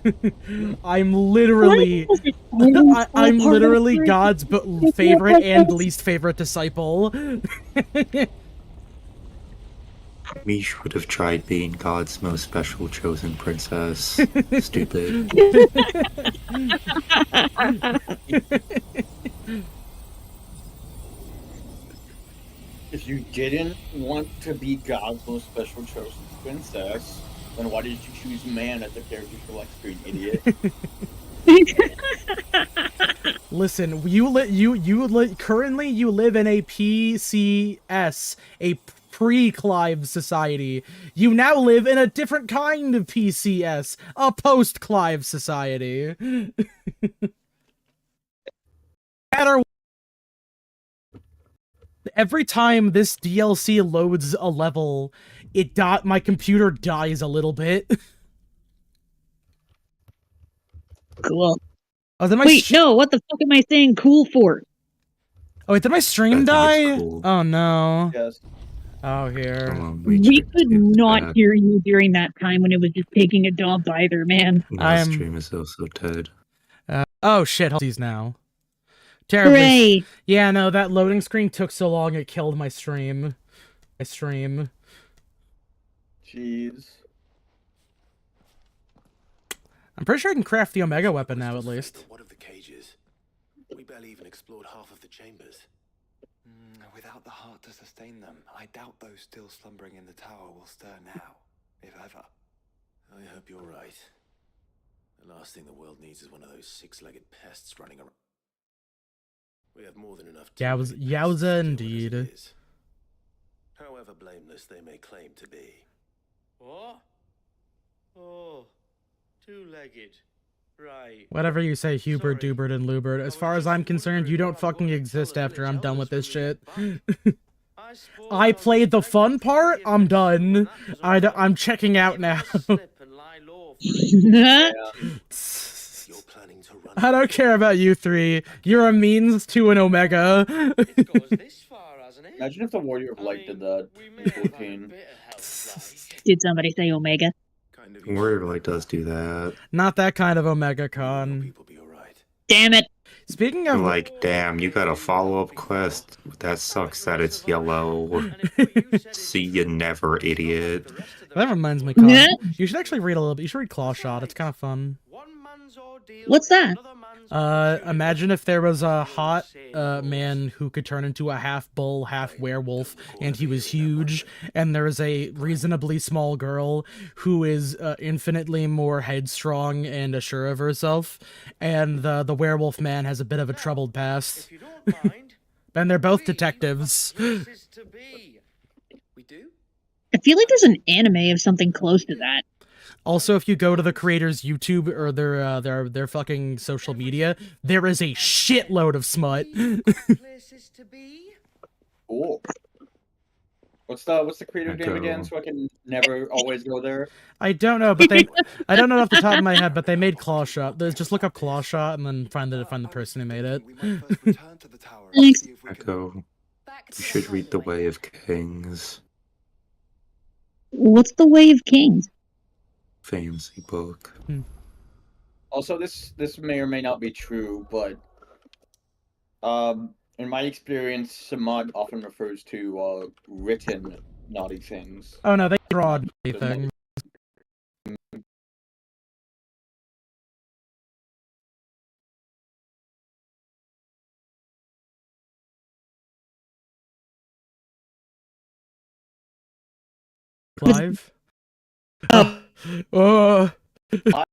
I'm literally... I'm literally God's favorite and least favorite disciple. Me should have tried being God's most special chosen princess. Stupid. If you didn't want to be God's most special chosen princess, then why did you choose man as the character select screen, idiot? Listen, currently you live in a PCS, a pre-Clive society. You now live in a different kind of PCS, a post-Clive society. Every time this DLC loads a level, my computer dies a little bit. Cool. Oh, then Wait, no, what the fuck am I saying cool for? Oh, wait, did my stream die? Cool. Oh, no. Yes. Oh, here. We could not hear you during that time when it was just taking a dump either, man. My stream is also dead. Oh, shit, hold these now. Terribly. Hooray. Yeah, no, that loading screen took so long it killed my stream. Jeez. I'm pretty sure I can craft the Omega weapon now, at least. What of the cages? We barely even explored half of the chambers. Without the heart to sustain them, I doubt those still slumbering in the tower will stir now, if ever. I hope you're right. The last thing the world needs is one of those six-legged pests running around. We have more than enough. Yowza indeed. However blameless they may claim to be. What? Oh, two-legged. Right. Whatever you say, Hubert, Dubert, and Lubert. As far as I'm concerned, you don't fucking exist after I'm done with this shit. I played the fun part, I'm done. I'm checking out now. I don't care about you three. You're a means to an Omega. Imagine if the Warrior of Light did that in 14. Did somebody say Omega? Warrior of Light does do that. Not that kind of Omega Con. Damn it. Speaking of... Like, damn, you got a follow-up quest. That sucks that it's yellow. See you never, idiot. That reminds me, Con. You should actually read a little bit. You should read Claw Shot. It's kind of fun. What's that? Imagine if there was a hot man who could turn into a half bull, half werewolf, and he was huge, and there's a reasonably small girl who is infinitely more headstrong and assured of herself, and the werewolf man has a bit of a troubled past. And they're both detectives. I feel like there's an anime of something close to that. Also, if you go to the creator's YouTube or their fucking social media, there is a shitload of smut. Cool. What's the creator name again, so I can never always go there? I don't know, but I don't know off the top of my head, but they made Claw Shot. Just look up Claw Shot and then find the person who made it. Echo, you should read The Way of Kings. What's The Way of Kings? Fancy book. Also, this may or may not be true, but in my experience, Samad often refers to written naughty things. Oh no, they draw naughty things. Clive? Oh. Oh. Are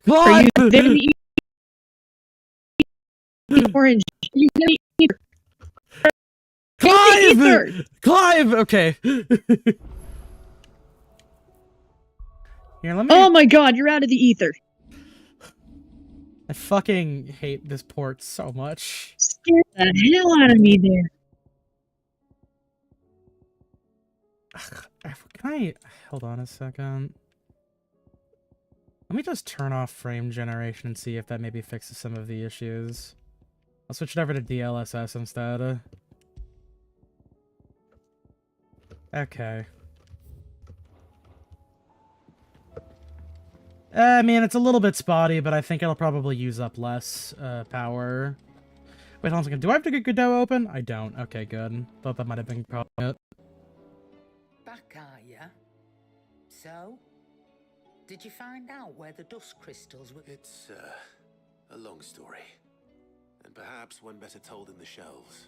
Clive! you there to eat orange? You gotta eat Clive! ether. Clive! Okay. Here, let me... Oh my god, you're out of the ether. I fucking hate this port so much. Scared the hell out of me there. Can I... Hold on a second. Let me just turn off frame generation and see if that maybe fixes some of the issues. I'll switch it over to DLSS instead. Okay. I mean, it's a little bit spotty, but I think it'll probably use up less power. Wait, hold on a second. Do I have to get Godot open? I don't. Okay, good. Thought that might have been probably it. Back, are ya? So? Did you find out where the dust crystals were? It's a long story. And perhaps one better told in the shelves.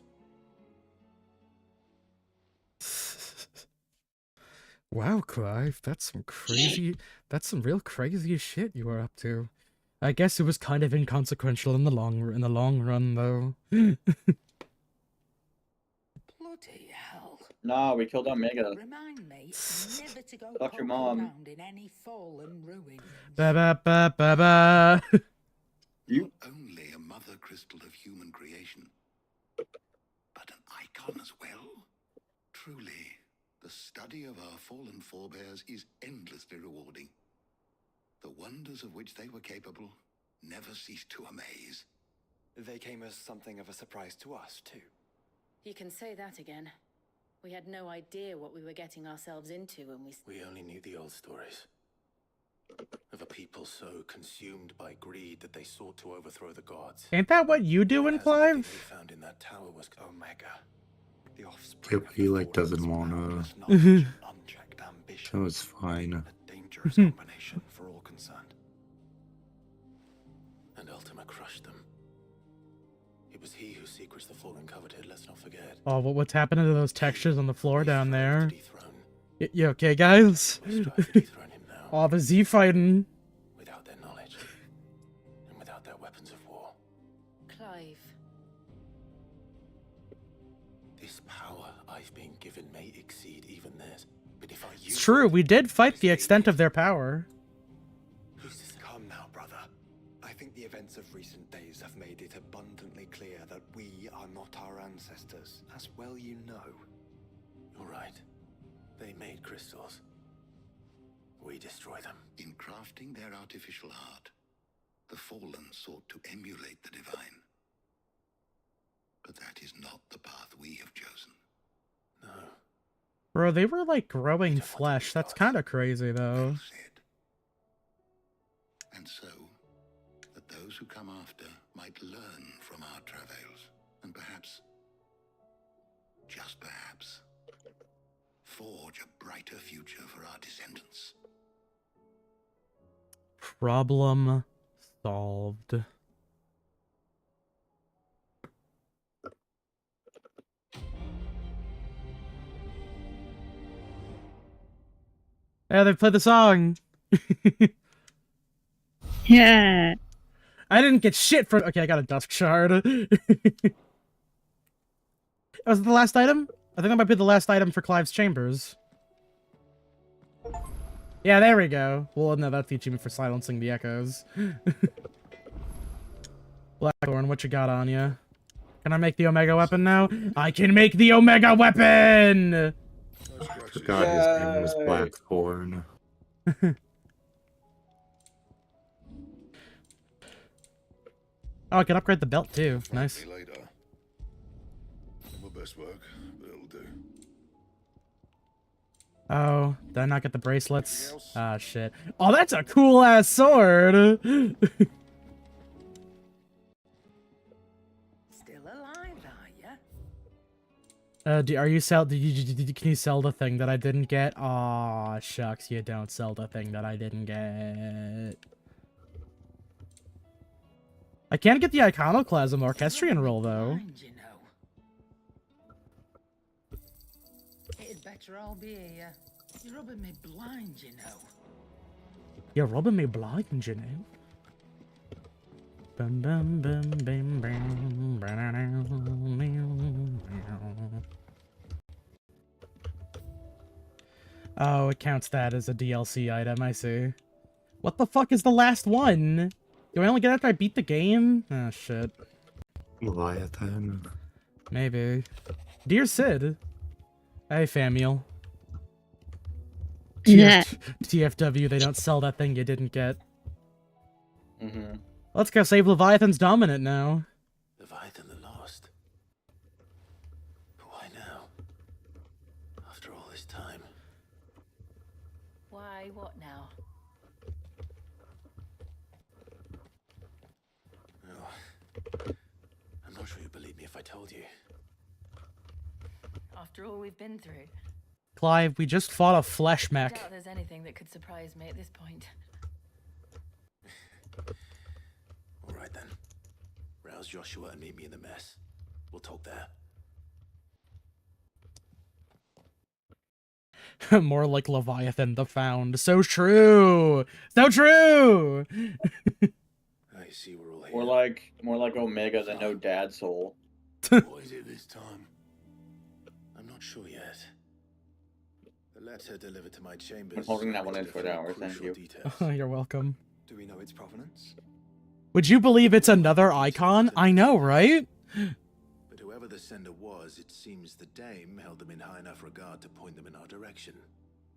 Wow, Clive, that's some real crazy shit you were up to. I guess it was kind of inconsequential in the long run, though. Bloody hell. Nah, we killed Omega. Remind me never to go Fuck your poking mom. around in any fallen ruins. Ba ba ba ba ba. Not only a mother crystal of human creation, but an icon as well. Truly, the study of our fallen forebears is endlessly rewarding. The wonders of which they were capable never cease to amaze. They came as something of a surprise to us, too. You can say that again. We had no idea what we were getting ourselves into when we... We only knew the old stories. Of a people so consumed by greed that they sought to overthrow the gods. Ain't that what you doing, As everything they Clive? found in that tower was Omega. The Yeah, offspring but he like doesn't wanna. boundless knowledge and unchecked ambition. So it's fine. A dangerous combination for all concerned. And Ultima crushed them. It was he whose secrets the Fallen coveted, let's not forget. Oh, what's happening to those textures on the floor down there? To dethrone. You okay, guys? We strive to dethrone him now. Oh, the Z fighting. Without their knowledge. And without their weapons of war. Clive. This power I've been given may exceed even theirs. But if I use It's true, we did fight the extent of their power. Who's this? Come now, brother. I think the events of recent days have made it abundantly clear that we are not our ancestors, as well you know. You're right. They made crystals. We destroy them. In crafting their artificial art, the Fallen sought to emulate the divine. But that is not the path we have chosen. No. Bro, they were like growing flesh. That's kind of crazy, though. Well said. And so, that those who come after might learn from our travails, and perhaps, just perhaps, forge a brighter future for our descendants. Problem solved. Yeah, they played the song. Yeah. I didn't get shit for. Okay, I got a dusk shard. Was it the last item? I think that might be the last item for Clive's chambers. Yeah, there we go. Well, no, that's the achievement for silencing the echoes. Blackthorn, what you got on you? Can I make the Omega weapon now? I can make the Omega weapon! I forgot his name was Blackthorn. Oh, I can upgrade the belt too. Nice. Later. My best work, but it'll do. Oh, did I not get the bracelets? Ah, shit. Oh, that's a cool ass sword! Still alive, are ya? Are you sell? Can you sell the thing that I didn't get? Aw, shucks, you don't sell the thing that I didn't get. I can't get the Iconoclasm Orchestrion roll though. Mind, you know. It'd better later, I'll be here. You're rubbing me blind, you know. You're rubbing me blind, you know. Bum, bum, bum, bum, bum, bum. Oh, it counts that as a DLC item, I see. What the fuck is the last one? Do I only get after I beat the game? Oh, shit. Leviathan. Maybe. Dear Sid. Hey, Famiel. Yeah. TFW, they don't sell that thing you didn't get. Mm-hmm. Let's go save Leviathan's dominant now. Leviathan the Lost. But why now? After all this time. Why, what now? Oh, I'm not sure you'd believe me if I told you. After all we've been through. Clive, we just fought a flesh I mech. doubt there's anything that could surprise me at this point. All right then. Rouse Joshua and meet me in the mess. We'll talk there. More like Leviathan the Found. So true! So true! I see we're all here. More like Omega than no dad soul. What is it this time? I'm not sure yet. The letter delivered to my chambers. I'm holding that one in reached for a an few hour, thank crucial you. details. You're welcome. Do we know its provenance? Would you believe it's another icon? I know, right? But whoever the sender was, it seems the dame held them in high enough regard to point them in our direction.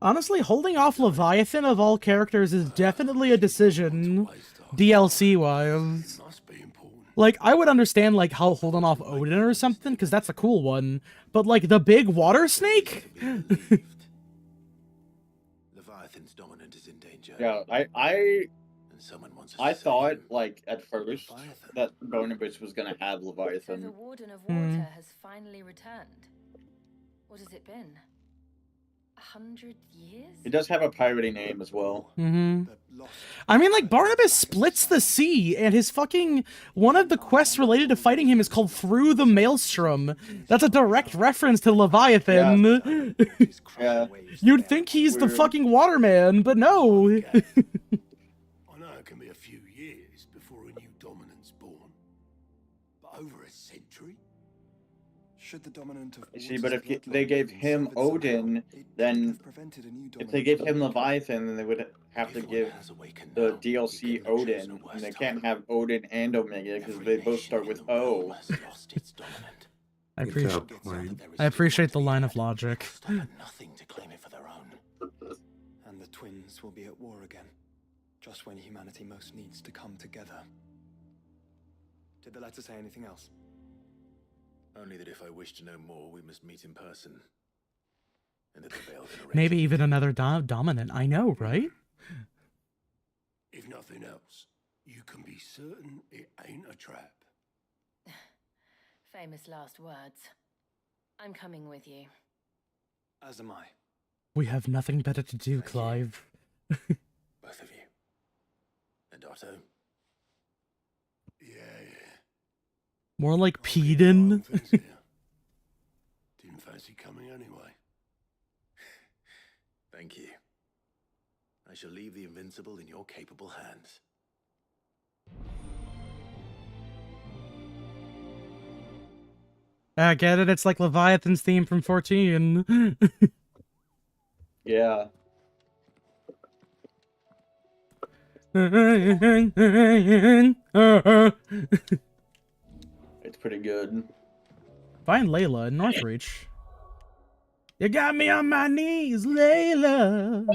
Honestly, holding off Leviathan of all characters is definitely a decision, DLC-wise. Must be important. Like, I would understand, like, how holding off Odin or something, because that's a cool one. But, like, the big water snake? Leviathan's dominant is in danger. Yeah, And someone wants us I to save thought, him. like, at first, Leviathan. that Bonabus was gonna have So the Leviathan. Warden of Water has finally returned. What has it been? 100 years? He does have a piratey name as well. Mm-hmm. The lost I mean, like, Barnabas splits the sea, and his fucking... One of the quests related to fighting him is called Through the Maelstrom. That's a direct reference to Leviathan. Yeah. You'd think he's the Weird. fucking waterman, but no. I know it can be a few years before a new dominant's born. But over a century? Should the dominant of You see, Water's but if bloodline they gave been him severed somehow, Odin, it could then have prevented a new If they dominant gave from him emerging. Leviathan, then they would have to give the DLC Odin, and they can't have Odin and Omega because they both start with O. I Good appreciate, point. I appreciate the line of logic. Nothing to claim it for their own. And the twins will be at war again, just when humanity most needs to come together. Did the letter say anything else? Only that if I wish to know more, we must meet in person. And that the veil can arrange Maybe it. even another dominant. I know, right? If nothing else, you can be certain it ain't a trap. Famous last words. I'm coming with you. As am I. We have nothing better to do, Clive. Both of you. And Otto. Yeah. More like I'll keep an eye on Pedon. things here. Didn't fancy coming anyway. Thank you. I shall leave the invincible in your capable hands. I get it, it's like Leviathan's theme from 14. Yeah. It's pretty good. Find Layla in Northreach. You got me on my knees, Layla.